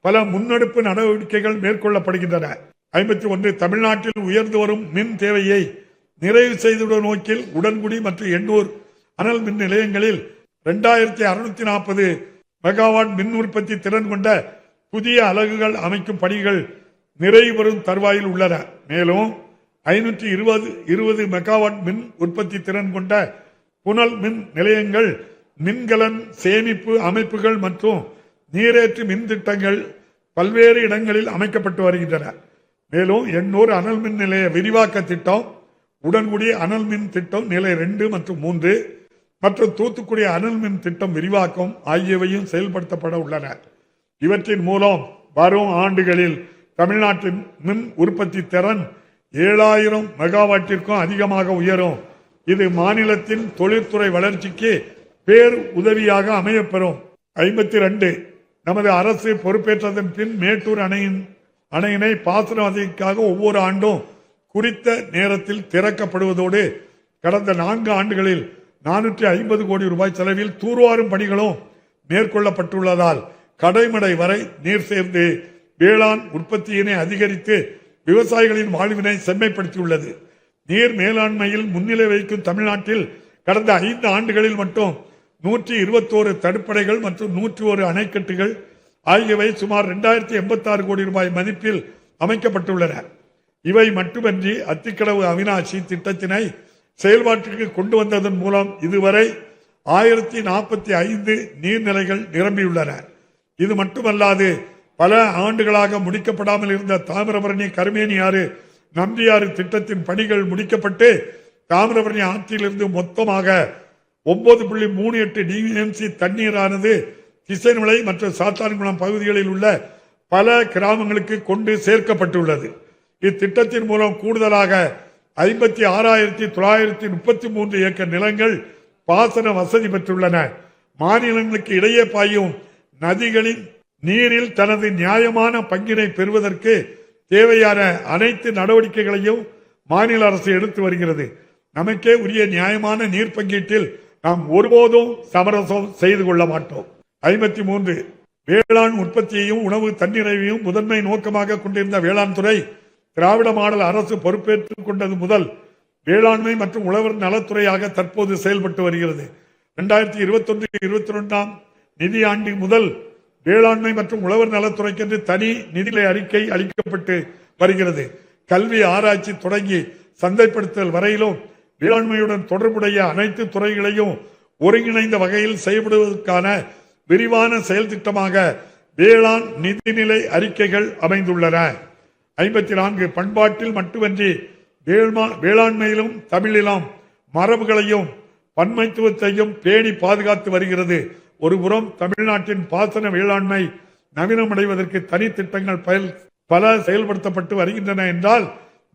பல முன்னெடுப்பு நடவடிக்கைகள் மேற்கொள்ளப்படுகின்றன. 51 தமிழ்நாட்டில் உயர்ந்து வரும் மின் தேவையை நிறைவு செய்துவிடும் நோக்கில் உடன்குடி மற்றும் எண்ணூர் அனல் மின் நிலையங்களில் 2640 மெகாவாட் மின் உற்பத்தி திறன் கொண்ட புதிய அலகுகள் அமைக்கும் பணிகள் நிறைவு பெறும் தருவாயில் உள்ளன. மேலும் 520 மெகாவாட் மின் உற்பத்தி திறன் கொண்ட புனல் மின் நிலையங்கள், மின்கலன் சேமிப்பு அமைப்புகள் மற்றும் நீரேற்று மின் திட்டங்கள் பல்வேறு இடங்களில் அமைக்கப்பட்டு வருகின்றன. மேலும் எண்ணூர் அனல் மின் நிலைய விரிவாக்க திட்டம், உடன்குடி அனல் மின் திட்டம் நிலை 2 மற்றும் 3 மற்றும் தூத்துக்குடி அனல் மின் திட்டம் விரிவாக்கம் ஆகியவையும் செயல்படுத்தப்பட உள்ளன. இவற்றின் மூலம் வரும் ஆண்டுகளில் தமிழ்நாட்டின் மின் உற்பத்தி திறன் 7000 மெகாவாட்டிற்கும் அதிகமாக உயரும். இது மாநிலத்தின் தொழில்துறை வளர்ச்சிக்கு பேர் உதவியாக அமையப்பெறும். 52 நமது அரசு பொறுப்பேற்றதன் பின் மேட்டூர் அணையினை பாசன வசதிக்காக ஒவ்வொரு ஆண்டும் குறித்த நேரத்தில் திறக்கப்படுவதோடு கடந்த 4 ஆண்டுகளில் 450 கோடி ரூபாய் செலவில் தூர்வாரும் பணிகளும் மேற்கொள்ளப்பட்டுள்ளதால் கடைமடை வரை நீர் சேர்ந்து வேளாண் உற்பத்தியினை அதிகரித்து விவசாயிகளின் வாழ்வினை செம்மைப்படுத்தியுள்ளது. நீர் மேலாண்மையில் முன்னிலை வகிக்கும் தமிழ்நாட்டில் கடந்த 5 ஆண்டுகளில் மட்டும் 121 தடுப்பணைகள் மற்றும் 101 அணைக்கட்டுகள் ஆகியவை சுமார் 2086 கோடி ரூபாய் மதிப்பில் அமைக்கப்பட்டுள்ளன. இவை மட்டுமன்றி அத்திக்கடவு அவிநாசி திட்டத்தினை செயல்பாட்டிற்கு கொண்டு வந்ததன் மூலம் இதுவரை 1045 நீர்நிலைகள் நிரம்பியுள்ளன. இது மட்டுமல்லாது பல ஆண்டுகளாக முடிக்கப்படாமல் இருந்த தாமிரபரணி கருமேனி ஆறு நம்பியாறு திட்டத்தின் பணிகள் முடிக்கப்பட்டு தாமிரபரணி ஆற்றிலிருந்து மொத்தமாக 9.38 டிஎம்சி தண்ணீரானது திசைநிலை மற்றும் சாத்தான்குளம் பகுதிகளில் உள்ள பல கிராமங்களுக்கு கொண்டு சேர்க்கப்பட்டுள்ளது. இத்திட்டத்தின் மூலம் கூடுதலாக 56,933 ஏக்கர் நிலங்கள் பாசன வசதி பெற்றுள்ளன. மாநிலங்களுக்கு இடையே பாயும் நதிகளின் நீரில் தனது நியாயமான பங்கினை பெறுவதற்கு தேவையான அனைத்து நடவடிக்கைகளையும் மாநில அரசு எடுத்து வருகிறது. நமக்கே உரிய நியாயமான நீர் பங்கீட்டில் நாம் ஒருபோதும் சமரசம் செய்து கொள்ள மாட்டோம். 53 வேளாண் உற்பத்தியையும் உணவு தன்னிறைவையும் முதன்மை நோக்கமாக கொண்டிருந்த வேளாண் துறை திராவிட மாடல் அரசு பொறுப்பேற்றுக் கொண்டது முதல் வேளாண்மை மற்றும் உழவர் நலத்துறையாக தற்போது செயல்பட்டு வருகிறது. 2021-22 நிதியாண்டு முதல் வேளாண்மை மற்றும் உழவர் நலத்துறைக்கென்று தனி நிதிநிலை அறிக்கை அளிக்கப்பட்டு வருகிறது. கல்வி ஆராய்ச்சி தொடங்கி சந்தைப்படுத்தல் வரையிலும் வேளாண்மையுடன் தொடர்புடைய அனைத்து துறைகளையும் ஒருங்கிணைந்த வகையில் செயல்படுவதற்கான விரிவான செயல் திட்டமாக வேளாண் நிதிநிலை அறிக்கைகள் அமைந்துள்ளன. 54 பண்பாட்டில் மட்டுமன்றி வேளாண்மையிலும் தமிழிலும் மரபுகளையும் பன்மைத்துவத்தையும் பேணி பாதுகாத்து வருகிறது. ஒருபுறம் தமிழ்நாட்டின் பாசன வேளாண்மை நவீனமடைவதற்கு தனி திட்டங்கள் பல செயல்படுத்தப்பட்டு வருகின்றன என்றால்,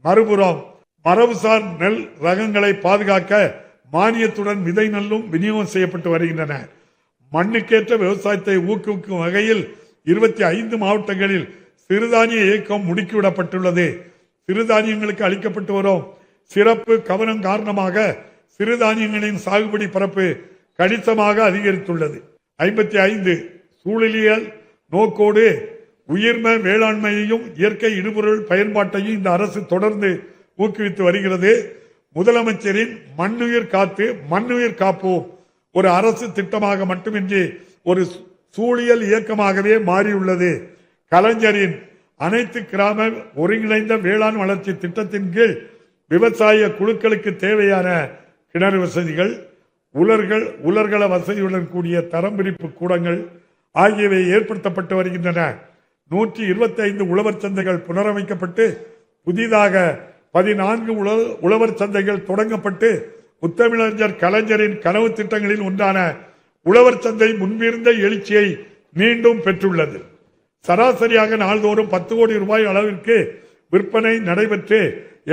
மறுபுறம் மரபுசார் நெல் ரகங்களை பாதுகாக்க மானியத்துடன் விதை நெல்லும் விநியோகம் செய்யப்பட்டு வருகின்றன. மண்ணுக்கேற்ற விவசாயத்தை ஊக்குவிக்கும் வகையில் 25 மாவட்டங்களில் சிறுதானிய இயக்கம் முடுக்கிவிடப்பட்டுள்ளது. சிறுதானியங்களுக்கு அளிக்கப்பட்டு வரும் சிறப்பு கவனம் காரணமாக சிறுதானியங்களின் சாகுபடி பரப்பு கணிசமாக அதிகரித்துள்ளது. 55 சூழலியல் நோக்கோடு உயிர்ம வேளாண்மையையும் இயற்கை இடுபொருள் பயன்பாட்டையும் இந்த அரசு தொடர்ந்து ஊக்குவித்து வருகிறது. முதலமைச்சரின் மண்ணுயிர் காத்து மண்ணுயிர் காப்போம் ஒரு அரசு திட்டமாக மட்டுமின்றி ஒரு சூழியல் இயக்கமாகவே மாறியுள்ளது. கலைஞரின் அனைத்து கிராம ஒருங்கிணைந்த வேளாண் வளர்ச்சி திட்டத்தின் கீழ் விவசாய குழுக்களுக்கு தேவையான கிணறு வசதிகள், உலர்கள வசதியுடன் கூடிய தரம் பிரிப்பு கூடங்கள் ஆகியவை ஏற்படுத்தப்பட்டு வருகின்றன. 125 உழவர் சந்தைகள் புனரமைக்கப்பட்டு புதிதாக 14 உழவர் சந்தைகள் தொடங்கப்பட்டு முத்தமிழறிஞர் கலைஞரின் கனவு திட்டங்களில் ஒன்றான உழவர் சந்தை முன்பிருந்த எழுச்சியை மீண்டும் பெற்றுள்ளது. சராசரியாக நாள்தோறும் 10 கோடி ரூபாய் அளவிற்கு விற்பனை நடைபெற்று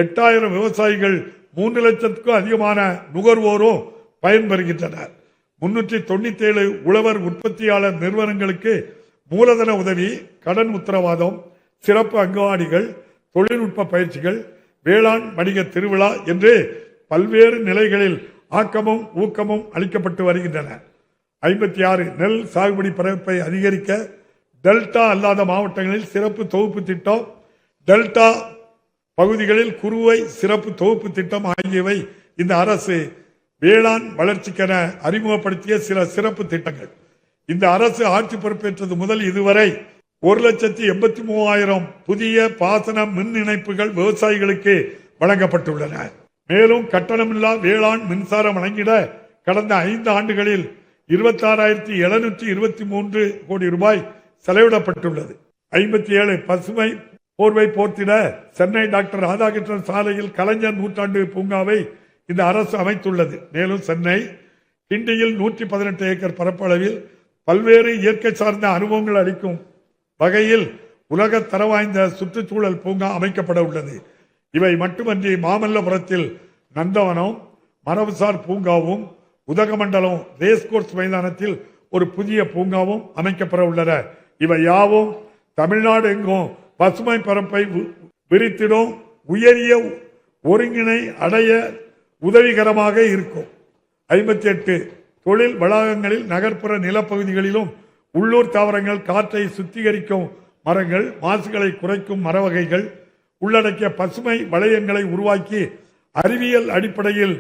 8000 விவசாயிகள் 3 லட்சத்துக்கும் அதிகமான நுகர்வோரும் பயன்பெறுகின்றனர். 397 உழவர் உற்பத்தியாளர் நிறுவனங்களுக்கு மூலதன உதவி, கடன் உத்தரவாதம், சிறப்பு அங்கவாடிகள், தொழில்நுட்ப பயிற்சிகள், வேளாண் வணிக திருவிழா என்று பல்வேறு நிலைகளில் ஆக்கமும் ஊக்கமும் அளிக்கப்பட்டு வருகின்றன. 56 நெல் சாகுபடி பரப்பை அதிகரிக்க டெல்டா அல்லாத மாவட்டங்களில் சிறப்பு தொகுப்பு திட்டம், டெல்டா பகுதிகளில் குறுவை சிறப்பு தொகுப்பு திட்டம் ஆகியவை இந்த அரசு வேளாண் வளர்ச்சிக்கென அறிமுகப்படுத்திய சில சிறப்பு திட்டங்கள். இந்த அரசு ஆட்சி பொறுப்பேற்றது முதல் இதுவரை 1,83,000 புதிய பாசன மின் இணைப்புகள் விவசாயிகளுக்கு வழங்கப்பட்டுள்ளன. மேலும் கட்டணமில்லா வேளாண் மின்சாரம் வழங்கிட கடந்த 5 ஆண்டுகளில் 26,723 கோடி ரூபாய் செலவிடப்பட்டுள்ளது. 57 பசுமை போர்வை போர்த்திட சென்னை டாக்டர் ராதாகிருஷ்ணன் சாலையில் கலைஞர் நூற்றாண்டு பூங்காவை இந்த அரசு அமைத்துள்ளது. மேலும் சென்னை கிண்டியில் 118 ஏக்கர் பரப்பளவில் பல்வேறு இயற்கை சார்ந்த அனுபவங்கள் அளிக்கும் வகையில் உலக தர வாய்ந்த சுற்றுச்சூழல் பூங்கா அமைக்கப்பட உள்ளது. இவை மட்டுமன்றி மாமல்லபுரத்தில் நந்தவனம், மரபுசார் பூங்காவும், உதகமண்டலம் ரேஸ்கோர்ஸ் மைதானத்தில் ஒரு புதிய பூங்காவும் அமைக்கப்பட உள்ளன. இவை யாவும் தமிழ்நாடு எங்கும் பசுமை பரப்பை விரித்திடும் உயரிய ஒருங்கிணை அடைய உதவிகரமாக இருக்கும். 58 தொழில் வளாகங்களில் நகர்ப்புற நிலப்பகுதிகளிலும் உள்ளூர் தாவரங்கள், காற்றை சுத்திகரிக்கும் மரங்கள், மாசுகளை குறைக்கும் மர வகைகள் உள்ளடக்கிய பசுமை வளையங்களை உருவாக்கி அறிவியல் அடிப்படையில்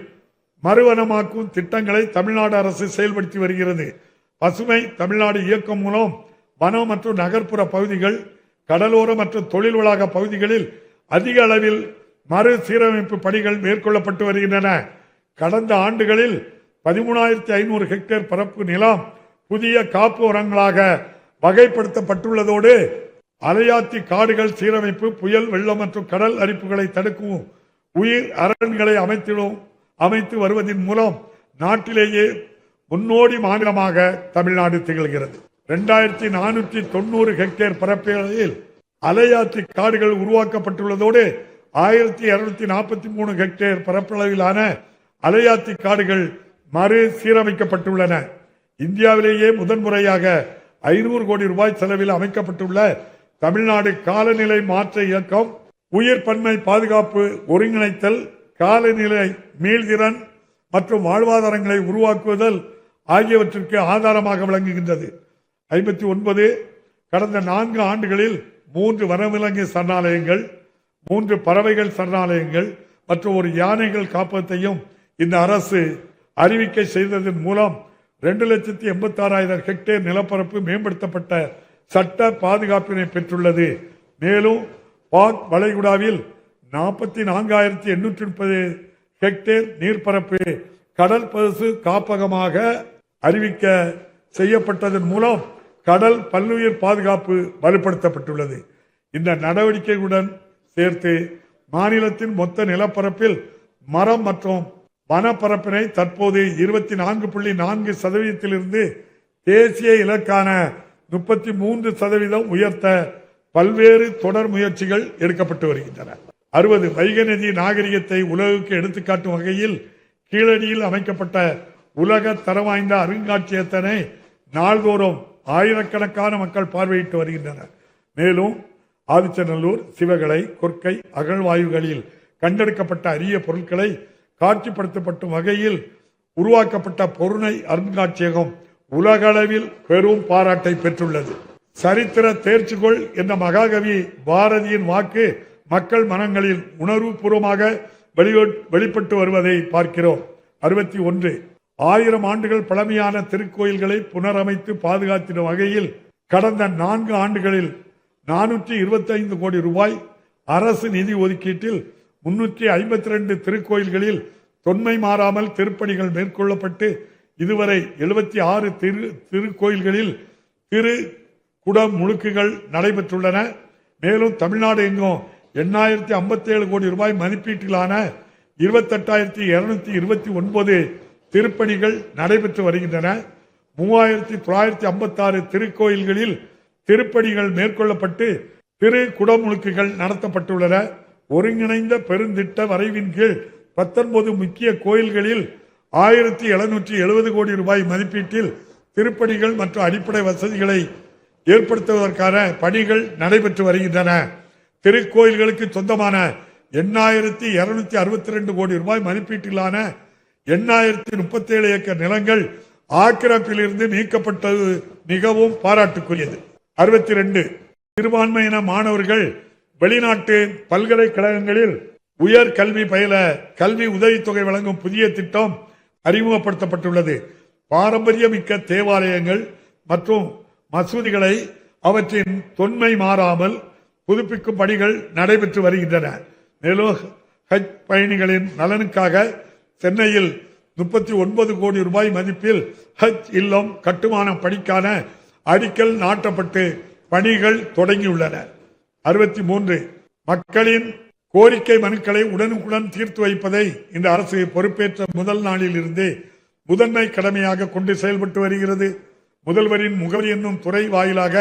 மறுவனமாக்கும் திட்டங்களை தமிழ்நாடு அரசு செயல்படுத்தி வருகிறது. பசுமை தமிழ்நாடு இயக்கம் மூலம் வனம் மற்றும் நகர்ப்புற பகுதிகள், கடலோர மற்றும் தொழில் வளாக பகுதிகளில் அதிக அளவில் மறு சீரமைப்பு பணிகள் மேற்கொள்ளப்பட்டு வருகின்றன. கடந்த ஆண்டுகளில் 13,500 ஹெக்டேர் பரப்பு நிலம் புதிய காப்பு வனங்களாக வகைப்படுத்தப்பட்டுள்ளதோடு அலையாத்தி காடுகள் சீரமைப்பு, புயல், வெள்ளம் மற்றும் கடல் அரிப்புகளை தடுக்கும் உயிர் அரண்களை அமைத்து வருவதன் மூலம் நாட்டிலேயே முன்னோடி மாநிலமாக தமிழ்நாடு திகழ்கிறது. 2,490 ஹெக்டேர் பரப்பளவில் அலையாத்தி காடுகள் உருவாக்கப்பட்டுள்ளதோடு 1243 ஹெக்டேர் பரப்பளவிலான அலையாத்தி காடுகள் மறு சீரமைக்கப்பட்டுள்ளன. இந்தியாவிலேயே முதன்முறையாக 500 கோடி ரூபாய் செலவில் அமைக்கப்பட்டுள்ள தமிழ்நாடு காலநிலை மாற்ற இயக்கம் உயிர் பன்மை பாதுகாப்பு ஒருங்கிணைத்தல், காலநிலை மீள்திறன் மற்றும் வாழ்வாதாரங்களை உருவாக்குதல் ஆகியவற்றிற்கு ஆதாரமாக விளங்குகின்றது. 59 கடந்த 4 ஆண்டுகளில் 3 வனவிலங்கு சரணாலயங்கள், 3 பறவைகள் சரணாலயங்கள் மற்றும் 1 யானைகள் காப்பகத்தையும் இந்த அரசு அறிவிக்கை செய்ததன் மூலம் 2,86,000 ஹெக்டேர் நிலப்பரப்பு மேம்படுத்தப்பட்ட சட்ட பாதுகாப்பினை பெற்றுள்ளது. மேலும் பாக் வளைகுடாவில் 44,830 ஹெக்டேர் நீர்ப்பரப்பு கடல் பசு காப்பகமாக அறிவிக்க செய்யப்பட்டதன் மூலம் கடல் பல்லுயிர் பாதுகாப்பு வலுப்படுத்தப்பட்டுள்ளது. இந்த நடவடிக்கைகளுடன் சேர்த்து மாநிலத்தின் மொத்த நிலப்பரப்பில் மரம் மற்றும் வனப்பரப்பினை தற்போது 24.4% தேசிய இலக்கான 33% உயர்த்த பல்வேறு தொடர் முயற்சிகள் எடுக்கப்பட்டு வருகின்றன. 60 வைகை நதி நாகரிகத்தை உலகுக்கு எடுத்துக்காட்டும் வகையில் கீழடியில் அமைக்கப்பட்ட உலக தரம் வாய்ந்த அருங்காட்சியகத்தினை நாள்தோறும் ஆயிரக்கணக்கான மக்கள் பார்வையிட்டு வருகின்றனர். மேலும் ஆதிச்சநல்லூர், சிவகலை, கொற்கை அகழ்வாயுகளில் கண்டெடுக்கப்பட்ட அரிய பொருட்களை காட்சிப்படுத்தப்படும் வகையில் உருவாக்கப்பட்ட பொருணை அருங்காட்சியகம் உலகளவில் பெரும் பாராட்டை பெற்றுள்ளது. சரித்திர தேர்ச்சிகொள் என்ற மகாகவி பாரதியின் வாக்கு மக்கள் மனங்களில் உணர்வுபூர்வமாக வெளிப்பட்டு வருவதை பார்க்கிறோம். 61 1000 ஆண்டுகள் பழமையான திருக்கோயில்களை புனரமைத்து பாதுகாத்திடும் வகையில் கடந்த 4 ஆண்டுகளில் 425 கோடி ரூபாய் அரசு நிதி ஒதுக்கீட்டில் 352 திருக்கோயில்களில் தொன்மை மாறாமல் திருப்பணிகள் மேற்கொள்ளப்பட்டு இதுவரை 76 திருக்கோயில்களில் திரு குடம் முழுக்குகள் நடைபெற்றுள்ளன. மேலும் தமிழ்நாடு எங்கும் 8,057 கோடி ரூபாய் மதிப்பீட்டிலான 28,229 திருப்பணிகள் நடைபெற்று வருகின்றன. 3,956 திருக்கோயில்களில் திருப்பணிகள் மேற்கொள்ளப்பட்டு திரு குடமுழுக்குகள் நடத்தப்பட்டுள்ளன. ஒருங்கிணைந்த பெருந்திட்ட வரைவின் கீழ் 19 முக்கிய கோயில்களில் 1,770 கோடி ரூபாய் மதிப்பீட்டில் திருப்பணிகள் மற்றும் அடிப்படை வசதிகளை ஏற்படுத்துவதற்கான பணிகள் நடைபெற்று வருகின்றன. திருக்கோயில்களுக்கு சொந்தமான 8,262 கோடி ரூபாய் மதிப்பீட்டிலான 8,037 ஏக்கர் நிலங்கள் ஆக்கிரமிப்பிலிருந்து நீக்கப்பட்டது மிகவும் பாராட்டுக்குரியது. 62 சிறுபான்மையின மாணவர்கள் வெளிநாட்டு பல்கலைக்கழகங்களில் உயர் கல்வி பயில கல்வி உதவித்தொகை வழங்கும் புதிய திட்டம் அறிமுகப்படுத்தப்பட்டுள்ளது. பாரம்பரியமிக்க தேவாலயங்கள் மற்றும் மசூதிகளை அவற்றின் தொன்மை மாறாமல் புதுப்பிக்கும் பணிகள் நடைபெற்று வருகின்றன. மேலும் ஹஜ் பயணிகளின் நலனுக்காக சென்னையில் 39 கோடி ரூபாய் மதிப்பில் ஹஜ் இல்லம் கட்டுமான பணிக்கான அடிக்கல் நாட்டப்பட்டு பணிகள் தொடங்கியுள்ளன. 63 மக்களின் கோரிக்கை மனுக்களை உடனுக்குடன் தீர்த்து வைப்பதை இந்த அரசு பொறுப்பேற்ற முதல் நாளில் இருந்து முதன்மை கடமையாக கொண்டு செயல்பட்டு வருகிறது. முதல்வரின் முகவரி என்னும் துறை வாயிலாக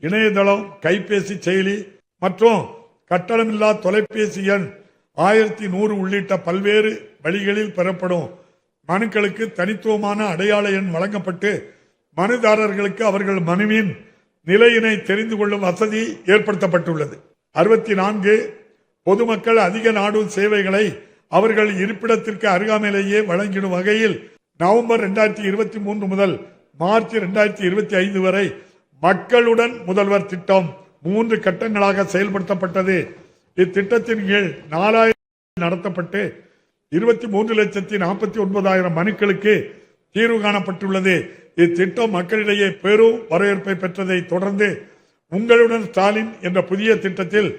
இணையதளம், கைபேசி செயலி மற்றும் கட்டணமில்லா தொலைபேசி எண் 1100 உள்ளிட்ட பல்வேறு வழிகளில் பெறப்படும் மனுக்களுக்கு தனித்துவமான அடையாள எண் வழங்கப்பட்டு மனுதாரர்களுக்கு அவர்கள் மனுவின் நிலையினை தெரிந்து கொள்ளும் வசதி ஏற்படுத்தப்பட்டுள்ளது. 64 பொதுமக்கள் அதிக நாடும் சேவைகளை அவர்கள் இருப்பிடத்திற்கு அருகாமையிலேயே வழங்கிடும் வகையில் நவம்பர் 2023 முதல் மார்ச் 2025 வரை மக்களுடன் முதல்வர் திட்டம் 3 கட்டங்களாக செயல்படுத்தப்பட்டது. இத்திட்டத்தின் கீழ் 4000 நடத்தப்பட்டு 23,49,000 மனுக்களுக்கு தீர்வு காணப்பட்டுள்ளது. இத்திட்டம் மக்களிடையே பெரும் வரவேற்பை பெற்றதை தொடர்ந்து உங்களுடன் ஸ்டாலின் என்ற புதிய திட்டத்தில்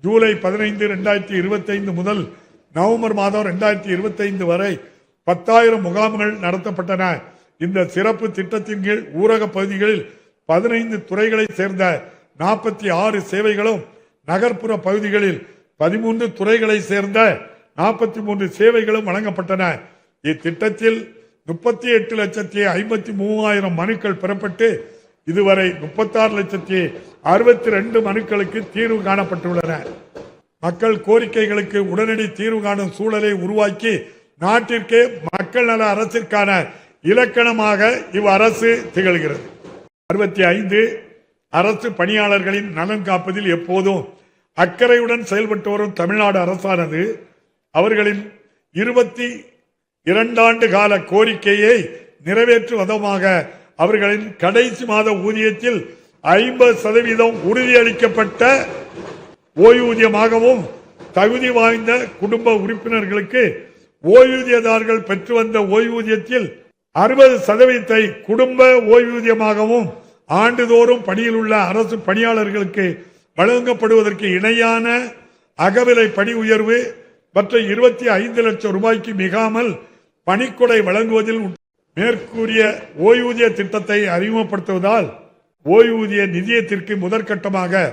ஜூலை 15, 2025 முதல் நவம்பர் மாதம் 2025 வரை 10,000 முகாம்கள் நடத்தப்பட்டன. இந்த சிறப்பு திட்டத்தின் கீழ் ஊரக பகுதிகளில் 15 துறைகளை சேர்ந்த 46 சேவைகளும், நகர்ப்புற பகுதிகளில் 13 துறைகளை சேர்ந்த 43 சேவைகளும் வழங்கப்பட்டன. இத்திட்டத்தில் 38,53,000 மனுக்கள் பெறப்பட்டு இதுவரை 36,62 மனுக்களுக்கு தீர்வு காணப்பட்டுள்ளன. மக்கள் கோரிக்கைகளுக்கு உடனடி தீர்வு காணும் சூழலை உருவாக்கி நாட்டிற்கே மக்கள் நல அரசிற்கான இலக்கணமாக இவ்வரசு திகழ்கிறது. 65 அரசு பணியாளர்களின் நலன் காப்பதில் எப்போதும் அக்கறையுடன் செயல்பட்டு வரும் தமிழ்நாடு அரசானது அவர்களின் 22 ஆண்டு கால கோரிக்கையை நிறைவேற்றும் விதமாக அவர்களின் கடைசி மாத ஊதியத்தில் 50% உறுதியளிக்கப்பட்ட ஓய்வூதியமாகவும் தகுதி வாய்ந்த குடும்ப உறுப்பினர்களுக்கு ஓய்வூதியதாரர்கள் பெற்று வந்த ஓய்வூதியத்தில் 60% குடும்ப ஓய்வூதியமாகவும் ஆண்டுதோறும் பணியில் உள்ள அரசு பணியாளர்களுக்கு வழங்கப்படுவதற்கு இணையான அகவிலை பணி உயர்வு மற்றும் 25 லட்சம் ரூபாய்க்கு மிகாமல் பணிக்கொடை வழங்குவதில் மேற்கூறிய ஓய்வூதிய திட்டத்தை அறிமுகப்படுத்துவதால் ஓய்வூதிய நிதியத்திற்கு முதற்கட்டமாக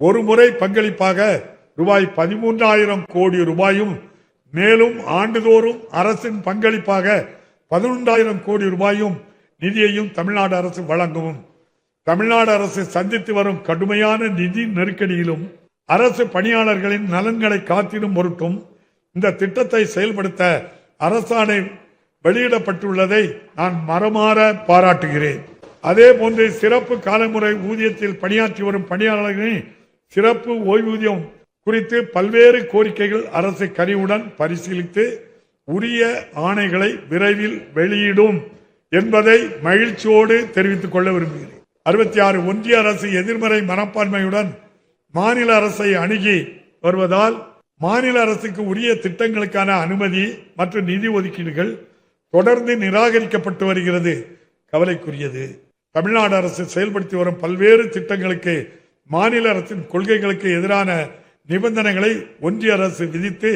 ஒரு முறை பங்களிப்பாக ரூபாய் 13,000 கோடி ரூபாயும் மேலும் ஆண்டுதோறும் அரசின் பங்களிப்பாக 11,000 கோடி ரூபாயும் நிதியையும் தமிழ்நாடு அரசு வழங்கவும். தமிழ்நாடு அரசு சந்தித்து வரும் கடுமையான நிதி நெருக்கடியிலும் அரசு பணியாளர்களின் நலன்களை காத்திடும் பொருட்டும் இந்த திட்டத்தை செயல்படுத்த அரசாணை வெளியிடப்பட்டுள்ளதை நான் மனமாற பாராட்டுகிறேன். அதே போன்று சிறப்பு காலமுறை ஊதியத்தில் பணியாற்றி வரும் பணியாளர்களின் சிறப்பு ஓய்வூதியம் குறித்து பல்வேறு கோரிக்கைகள் அரசு கனிவுடன் பரிசீலித்து உரிய ஆணைகளை விரைவில் வெளியிடும் என்பதை மகிழ்ச்சியோடு தெரிவித்துக் கொள்ள விரும்புகிறேன். 66 ஒன்றிய அரசு எதிர்மறை மனப்பான்மையுடன் மாநில அரசை அணுகி வருவதால் மாநில அரசுக்கு உரிய திட்டங்களுக்கான அனுமதி மற்றும் நிதி ஒதுக்கீடுகள் தொடர்ந்து நிராகரிக்கப்பட்டு வருகிறது. கவலைக்குரியது. தமிழ்நாடு அரசு செயல்படுத்தி வரும் பல்வேறு திட்டங்களுக்கு மாநில அரசின் கொள்கைகளுக்கு எதிரான நிபந்தனைகளை ஒன்றிய அரசு விதித்து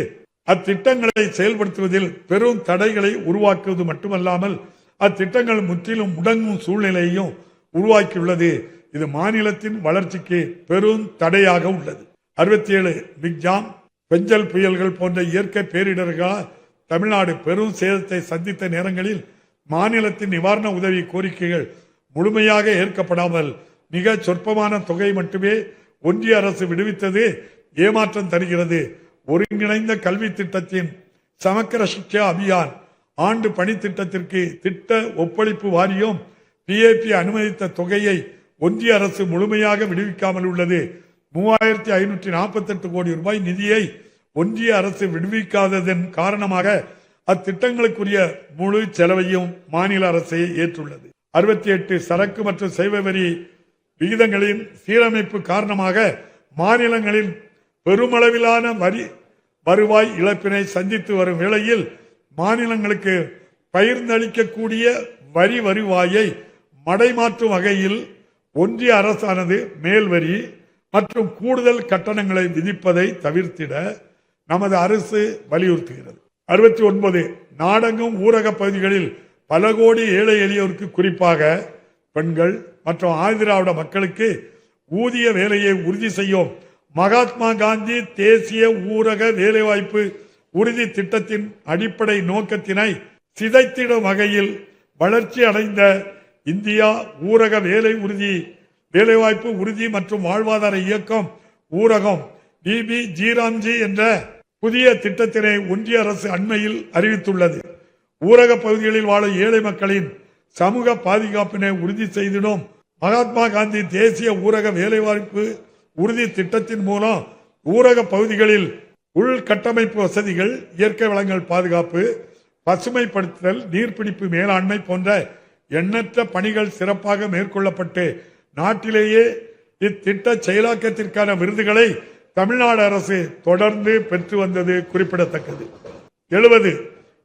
அத்திட்டங்களை செயல்படுத்துவதில் பெரும் தடைகளை உருவாக்குவது மட்டுமல்லாமல் அத்திட்டங்கள் முற்றிலும் முடங்கும் சூழ்நிலையையும் உருவாக்கியுள்ளது. இது மாநிலத்தின் வளர்ச்சிக்கு பெரும் தடையாக உள்ளது. 67 பிக்ஜாம், பெஞ்சல் புயல்கள் போன்ற இயற்கை பேரிடர்களால் தமிழ்நாடு பெரும் சேதத்தை சந்தித்த நேரங்களில் மாநிலத்தின் நிவாரண உதவி கோரிக்கைகள் முழுமையாக ஏற்கப்படாமல் மிக சொற்பமான தொகை மட்டுமே ஒன்றிய அரசு விடுவித்தது ஏமாற்றம் தருகிறது. ஒருங்கிணைந்த கல்வி திட்டத்தின் சமக்கர சிக்ஷா அபியான் ஆண்டு பணி திட்டத்திற்கு திட்ட ஒப்பளிப்பு வாரியம் PAP அனுமதித்த தொகையை ஒன்றிய அரசு முழுமையாக விடுவிக்காமல் உள்ளது. 3548 கோடி ரூபாய் நிதியை ஒன்றிய அரசு விடுவிக்காததன் காரணமாக அத்திட்டங்களுக்குரிய முழு செலவையும் மாநில அரசே ஏற்றுள்ளது. 68 சரக்கு மற்றும் சேவை வரி விகிதங்களின் சீரமைப்பு காரணமாக மாநிலங்களின் பெருமளவிலான வருவாய் இழப்பினை சந்தித்து வரும் வேளையில் மாநிலங்களுக்கு பகிர்ந்தளிக்கக்கூடிய வரி வருவாயை மடைமாற்றும் வகையில் ஒன்றிய அரசானது மேல் வரி மற்றும் கூடுதல் கட்டணங்களை விதிப்பதை தவிர்த்திட நமது அரசு வலியுறுத்துகிறது. 69 நாடெங்கும் ஊரக பகுதிகளில் பல கோடி ஏழை எளியோருக்கு குறிப்பாக பெண்கள் மற்றும் ஆதிதிராவிட மக்களுக்கு ஊதிய வேலையை உறுதி செய்யும் மகாத்மா காந்தி தேசிய ஊரக வேலைவாய்ப்பு உறுதி திட்டத்தின் அடிப்படை நோக்கத்தினை சிதைத்திடும் வகையில் வளர்ச்சி அடைந்த இந்தியா ஊரக வேலைவாய்ப்பு உறுதி மற்றும் வாழ்வாதார இயக்கம் ஊரகம் BBGRAMஜி என்ற புதிய திட்டத்தினை ஒன்றிய அரசு அண்மையில் அறிவித்துள்ளது. ஊரக பகுதிகளில் வாழும் ஏழை மக்களின் சமூக பாதுகாப்பினை உறுதி செய்திடும் மகாத்மா காந்தி தேசிய ஊரக வேலைவாய்ப்பு உறுதி திட்டத்தின் மூலம் ஊரக பகுதிகளில் உள்கட்டமைப்பு வசதிகள், இயற்கை வளங்கள் பாதுகாப்பு, பசுமைப்படுத்துதல், நீர்பிடிப்பு மேலாண்மை போன்ற எண்ணற்ற பணிகள் சிறப்பாக மேற்கொள்ளப்பட்டு நாட்டிலேயே இத்திட்ட செயலாக்கத்திற்கான விருதுகளை தமிழ்நாடு அரசு தொடர்ந்து பெற்று வந்தது குறிப்பிடத்தக்கது. 70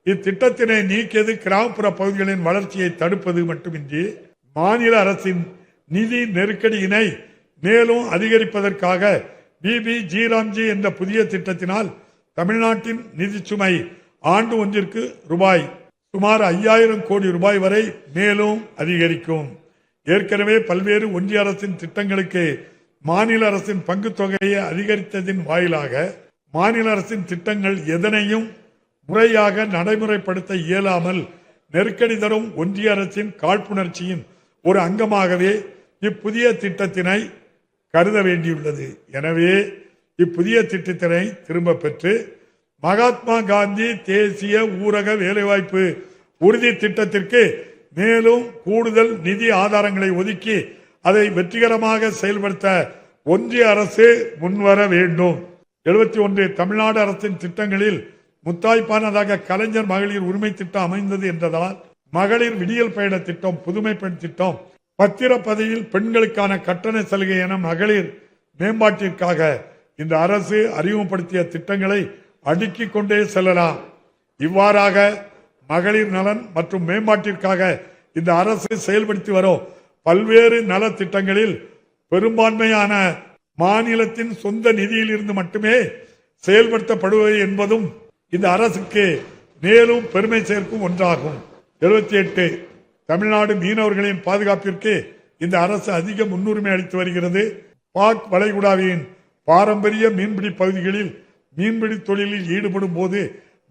இத்திட்டத்தினை நீக்கியது கிராமப்புற பகுதிகளின் வளர்ச்சியை தடுப்பது மட்டுமின்றி மாநில அரசின் நிதி நெருக்கடியினை மேலும் அதிகரிப்பதற்காக BBGRAMஜி என்ற புதிய திட்டத்தினால் தமிழ்நாட்டின் நிதி சுமை ஆண்டு ஒன்றிற்கு சுமார் 5000 கோடி ரூபாய் வரை மேலும் அதிகரிக்கும். ஏற்கனவே பல்வேறு ஒன்றிய அரசின் திட்டங்களுக்கு மாநில அரசின் பங்கு தொகையை அதிகரித்ததின் வாயிலாக மாநில அரசின் திட்டங்கள் எதனையும் முறையாக நடைமுறைப்படுத்த இயலாமல் நெருக்கடி தரும் ஒன்றிய அரசின் காழ்ப்புணர்ச்சியின் ஒரு அங்கமாகவே இப்புதிய திட்டத்தினை கருத வேண்டியுள்ளது. எனவே இப்புதிய திட்டத்தினை திரும்ப பெற்று மகாத்மா காந்தி தேசிய ஊரக வேலைவாய்ப்பு உறுதி திட்டத்திற்கு மேலும் கூடுதல் நிதி ஆதாரங்களை ஒதுக்கி அதை வெற்றிகரமாக செயல்படுத்த ஒன்றிய அரசு முன்வர வேண்டும். 71 தமிழ்நாடு அரசின் திட்டங்களில் முத்தாய்ப்பானதாக கலைஞர் மகளிர் உரிமை திட்டம் அமைந்தது என்றதால் மகளிர் விடியல் பயண திட்டம், புதுமை பெண் திட்டம், பத்திரப்பதிவில் பெண்களுக்கான கட்டண சலுகை என மகளிர் மேம்பாட்டிற்காக இந்த அரசு அறிமுகப்படுத்திய திட்டங்களை அடுக்கிக் கொண்டே செல்லலாம். இவ்வாறாக மகளிர் நலன் மற்றும் மேம்பாட்டிற்காக இந்த அரசு செயல்படுத்தி வரும் பல்வேறு நல திட்டங்களில் பெரும்பான்மையான மாநிலத்தின் சொந்த நிதியில் இருந்து மட்டுமே செயல்படுத்தப்படுவது என்பதும் இந்த அரசுக்கு மேலும் பெருமை சேர்க்கும் ஒன்றாகும். 78 தமிழ்நாடு மீனவர்களின் பாதுகாப்பிற்கு இந்த அரசு அதிக முன்னுரிமை அளித்து வருகிறது. பாக் வளைகுடாவின் பாரம்பரிய மீன்பிடி பகுதிகளில் மீன்பிடி தொழிலில் ஈடுபடும் போது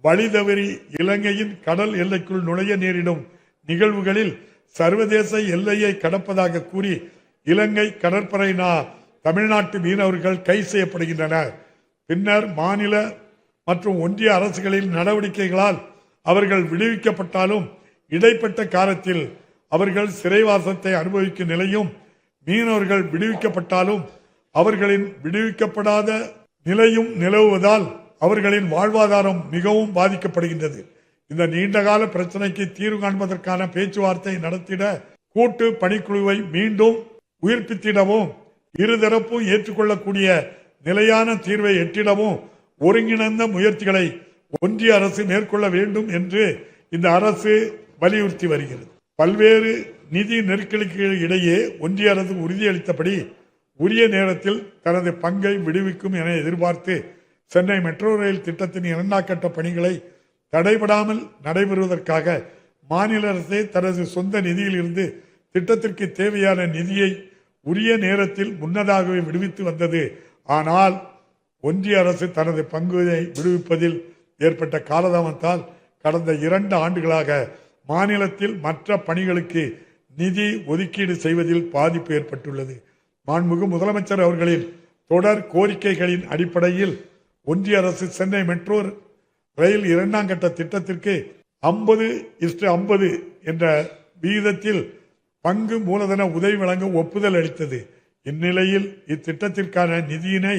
வழி தவறி இலங்கையின் கடல் எல்லைக்குள் நுழைய நேரிடும் நிகழ்வுகளில் சர்வதேச எல்லையை கடப்பதாக கூறி இலங்கை கடற்படையினர் தமிழ்நாட்டு மீனவர்கள் கைது செய்யப்படுகின்றனர். பின்னர் மாநில மற்றும் ஒன்றிய அரசுகளின் நடவடிக்கைகளால் அவர்கள் விடுவிக்கப்பட்டாலும் இடைப்பட்ட காலத்தில் அவர்கள் சிறைவாசத்தை அனுபவிக்கும் நிலையும், மீனவர்கள் விடுவிக்கப்பட்டாலும் அவர்களின் விடுவிக்கப்படாத நிலையும் நிலவுவதால் அவர்களின் வாழ்வாதாரம் மிகவும் பாதிக்கப்படுகின்றது. இந்த நீண்டகால பிரச்சனைக்கு தீர்வு காண்பதற்கான பேச்சுவார்த்தை நடத்திட கூட்டு பணிக்குழுவை மீண்டும் உயிர்ப்பித்திடவும் இருதரப்பும் ஏற்றுக்கொள்ளக்கூடிய நிலையான தீர்வை எட்டிடவும் ஒருங்கிணைந்த முயற்சிகளை ஒன்றிய அரசு மேற்கொள்ள வேண்டும் என்று இந்த அரசு வலியுறுத்தி வருகிறது. பல்வேறு நிதி நெருக்கடிக்கு இடையே ஒன்றிய அரசு உறுதியளித்தபடி உரிய நேரத்தில் தனது பங்கை விடுவிக்கும் என எதிர்பார்த்து சென்னை மெட்ரோ ரயில் திட்டத்தின் 2ஆம் கட்ட பணிகளை தடைபடாமல் நடைபெறுவதற்காக மாநில அரசே தனது சொந்த நிதியில் இருந்து திட்டத்திற்கு தேவையான நிதியை உரிய நேரத்தில் முன்னதாகவே விடுவித்து வந்தது. ஆனால் ஒன்றிய அரசு தனது பங்குகளை விடுவிப்பதில் ஏற்பட்ட காலதாமத்தால் கடந்த 2 ஆண்டுகளாக மாநிலத்தில் மற்ற பணிகளுக்கு நிதி ஒதுக்கீடு செய்வதில் பாதிப்பு ஏற்பட்டுள்ளது. மாண்புமிகு முதலமைச்சர் அவர்களின் தொடர் கோரிக்கைகளின் அடிப்படையில் ஒன்றிய அரசு சென்னை மெட்ரோ ரயில் 2ஆம் கட்ட திட்டத்திற்கு 50:50 என்ற விகிதத்தில் பங்கு மூலதன உதவி வழங்க ஒப்புதல் அளித்தது. இந்நிலையில் இத்திட்டத்திற்கான நிதியினை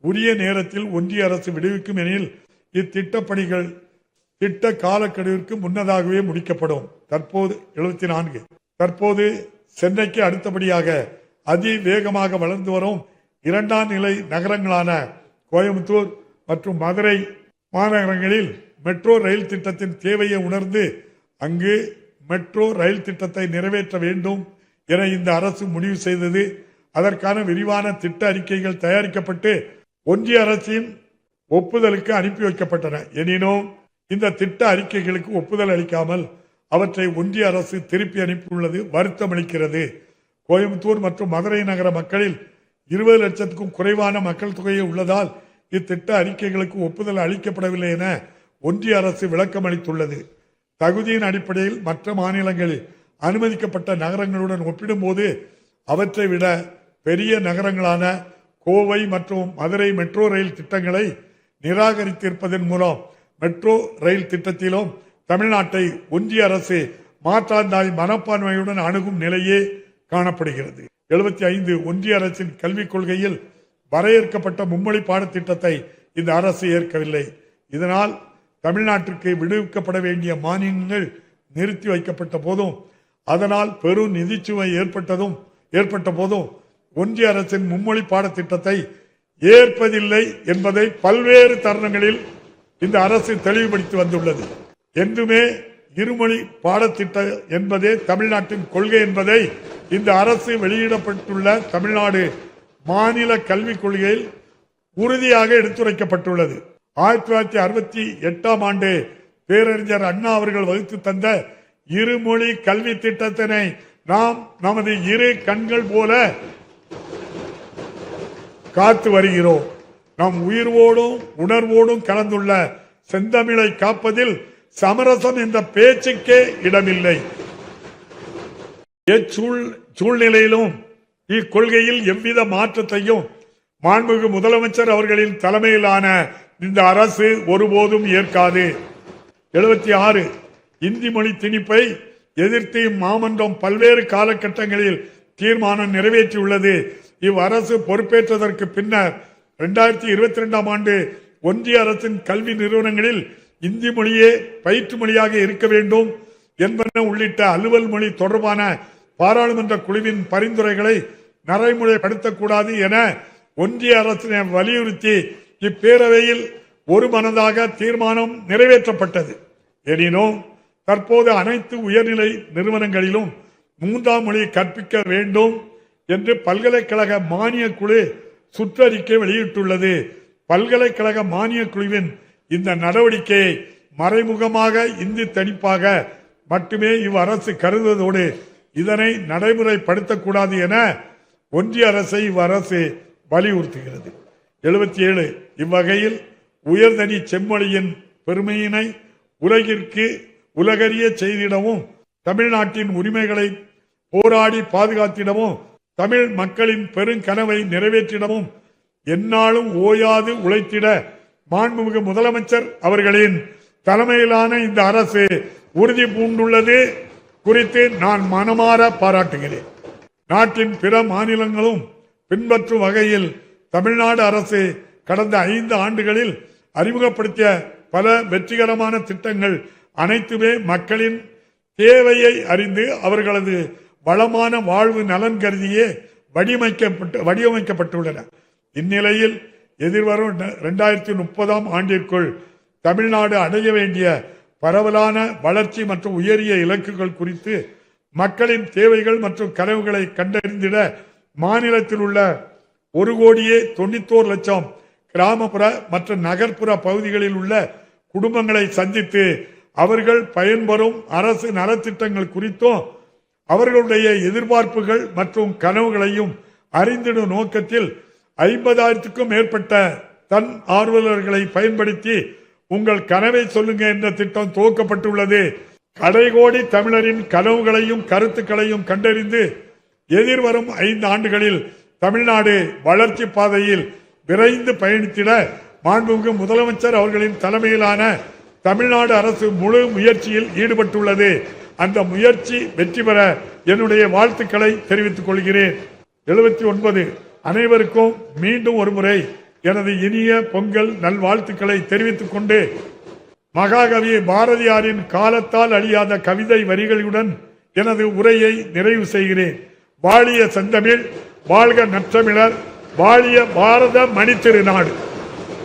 உரிய நேரத்தில் ஒன்றிய அரசு விடுவிக்கும் எனில் இத்திட்ட பணிகள் திட்ட காலக்கெடுவிற்கு முன்னதாகவே முடிக்கப்படும். தற்போது 74 தற்போது சென்னைக்கு அடுத்தபடியாக அதிவேகமாக வளர்ந்து வரும் 2ஆம் நிலை நகரங்களான கோயம்புத்தூர் மற்றும் மதுரை மாநகரங்களில் மெட்ரோ ரயில் திட்டத்தின் தேவையை உணர்ந்து அங்கு மெட்ரோ ரயில் திட்டத்தை நிறைவேற்ற வேண்டும் என இந்த அரசு முடிவு செய்தது. அதற்கான விரிவான திட்ட அறிக்கைகள் தயாரிக்கப்பட்டு ஒன்றிய அரசின் ஒப்புதலுக்கு அனுப்பி வைக்கப்பட்டன. எனினும் இந்த திட்ட அறிக்கைகளுக்கு ஒப்புதல் அளிக்காமல் அவற்றை ஒன்றிய அரசு திருப்பி அனுப்பியுள்ளது வருத்தம் அளிக்கிறது. கோயம்புத்தூர் மற்றும் மதுரை நகர மக்களில் 20 லட்சத்துக்கும் குறைவான மக்கள் தொகையை உள்ளதால் இத்திட்ட அறிக்கைகளுக்கு ஒப்புதல் அளிக்கப்படவில்லை என ஒன்றிய அரசு விளக்கம் அளித்துள்ளது. தகுதியின் அடிப்படையில் மற்ற மாநிலங்களில் அனுமதிக்கப்பட்ட நகரங்களுடன் ஒப்பிடும்போது அவற்றை விட பெரிய நகரங்களான கோவை மற்றும் மதுரை மெட்ரோ ரயில் திட்டங்களை நிராகரித்திருப்பதன் மூலம் மெட்ரோ ரயில் திட்டத்திலும் தமிழ்நாட்டை ஒன்றிய அரசு மாற்றாந்தாய் மனப்பான்மையுடன் அணுகும் நிலையே காணப்படுகிறது. 75 ஒன்றிய அரசின் கல்விக் கொள்கையில் வரையறுக்கப்பட்ட மும்மொழி பாடத்திட்டத்தை இந்த அரசு ஏற்கவில்லை. இதனால் தமிழ்நாட்டிற்கு விடுவிக்கப்பட வேண்டிய மானியங்கள் நிறுத்தி வைக்கப்பட்ட போதும் அதனால் பெரும் நிதிச்சுமை ஏற்பட்ட போதும் ஒன்றிய அரசின் மும்மொழி பாடத்திட்டத்தை ஏற்பதில்லை என்பதை பல்வேறு தருணங்களில் இந்த அரசு தெளிவுபடுத்தி வந்துள்ளது. என்றுமே இருமொழி பாடத்திட்டம் என்பதே தமிழ்நாட்டின் கொள்கை என்பதை இந்த அரசு வெளியிடப்பட்டுள்ள தமிழ்நாடு மாநில கல்விக் கொள்கையில் உறுதியாக எடுத்துரைக்கப்பட்டுள்ளது. 1968ஆம் ஆண்டு பேரறிஞர் அண்ணா அவர்கள் வகுத்து தந்த இருமொழி கல்வி திட்டத்தினை நாம் நமது இரு கண்கள் போல காத்து வருகிறோம். நம் உயிர்வோடும் உணர்வோடும் கலந்துள்ள செந்தமிழை காப்பதில் சமரசம் என்ற பேச்சுக்கே இடமில்லை. சூழ்நிலையிலும் இக்கொள்கையில் எவ்வித மாற்றத்தையும் மாண்புமிகு முதலமைச்சர் அவர்களின் தலைமையிலான இந்த அரசு ஒருபோதும் ஏற்காது. 76 இந்தி மொழி திணிப்பை எதிர்த்து மாமன்றம் பல்வேறு காலகட்டங்களில் தீர்மானம் நிறைவேற்றியுள்ளது. இவ்வரசு பொறுப்பேற்றதற்கு பின்னர் 2022 ஆண்டு ஒன்றிய அரசின் கல்வி நிறுவனங்களில் இந்தி மொழியே பயிற்று மொழியாக இருக்க வேண்டும் என்பன உள்ளிட்ட அலுவல் மொழி தொடர்பான பாராளுமன்ற குழுவின் பரிந்துரைகளை நடைமுறைப்படுத்தக்கூடாது என ஒன்றிய அரசினை வலியுறுத்தி இப்பேரவையில் ஒருமனதாக தீர்மானம் நிறைவேற்றப்பட்டது. எனினும் தற்போது அனைத்து உயர்நிலை நிறுவனங்களிலும் 3ஆம் மொழி கற்பிக்க வேண்டும் என்று பல்கலைக்கழக மானிய குழு சுற்றறிக்கை வெளியிட்டுள்ளது. பல்கலைக்கழக மானிய குழுவின் இந்த நடவடிக்கையை மறைமுகமாக இந்தி தணிப்பாக மட்டுமே இவ்வரசு கருதுவதோடு இதனை நடைமுறைப்படுத்தக்கூடாது என ஒன்றிய அரசை இவ்வரசு வலியுறுத்துகிறது. 77 இவ்வகையில் உயர்தனி செம்மொழியின் பெருமையினை உலகறிய செய்திடவும் தமிழ்நாட்டின் உரிமைகளை போராடி பாதுகாத்திடவும் தமிழ் மக்களின் பெருங்கனவை நிறைவேற்றிடவும் எந்நாளும் ஓயாது உழைத்திட மாண்புமிகு முதலமைச்சர் அவர்களின் தலைமையிலான இந்த அரசு உறுதி பூண்டுள்ளது குறித்து நான் மனமாற பாராட்டுகிறேன். நாட்டின் பிற மாநிலங்களும் பின்பற்றும் வகையில் தமிழ்நாடு அரசு கடந்த 5 ஆண்டுகளில் அறிமுகப்படுத்திய பல வெற்றிகரமான திட்டங்கள் அனைத்துமே மக்களின் தேவையை அறிந்து அவர்களது வளமான வாழ்வு நலன் கருதியே வடிவமைக்கப்பட்டுள்ளன. இந்நிலையில் எதிர்வரும் 2030 ஆண்டிற்குள் தமிழ்நாடு அடைய வேண்டிய பரவலான வளர்ச்சி மற்றும் உயரிய இலக்குகள் குறித்து மக்களின் தேவைகள் மற்றும் கனவுகளை கண்டறிந்திட மாநிலத்தில் உள்ள 1,91,00,000 கிராமப்புற மற்றும் நகர்ப்புற பகுதிகளில் உள்ள குடும்பங்களை சந்தித்து அவர்கள் பயன்பெறும் அரசு நலத்திட்டங்கள் குறித்தும் அவர்களுடைய எதிர்பார்ப்புகள் மற்றும் கனவுகளையும் அறிந்திடும் நோக்கத்தில் 50,000க்கும் மேற்பட்ட தன் ஆர்வலர்களை பயன்படுத்தி உங்கள் கனவை சொல்லுங்க என்ற திட்டம் துவக்கப்பட்டுள்ளது. கடைகோடி தமிழரின் கனவுகளையும் கருத்துக்களையும் கண்டறிந்து எதிர்வரும் 5 ஆண்டுகளில் தமிழ்நாடு வளர்ச்சி பாதையில் விரைந்து பயணித்திட மாண்புமிகு முதலமைச்சர் அவர்களின் தலைமையிலான தமிழ்நாடு அரசு முழு முயற்சியில் ஈடுபட்டுள்ளது. அந்த முயற்சி வெற்றி பெற என்னுடைய வாழ்த்துக்களை தெரிவித்துக் கொள்கிறேன். 79 அனைவருக்கும் மீண்டும் ஒருமுறை எனது இனிய பொங்கல் நல்வாழ்த்துக்களை தெரிவித்துக் கொண்டு மகாகவி பாரதியாரின் காலத்தால் அழியாத கவிதை வரிகளுடன் எனது உரையை நிறைவு செய்கிறேன். வாழிய செந்தமிழ், வாழ்க நற்றமிழர், வாழிய பாரத மணித்திருநாடு.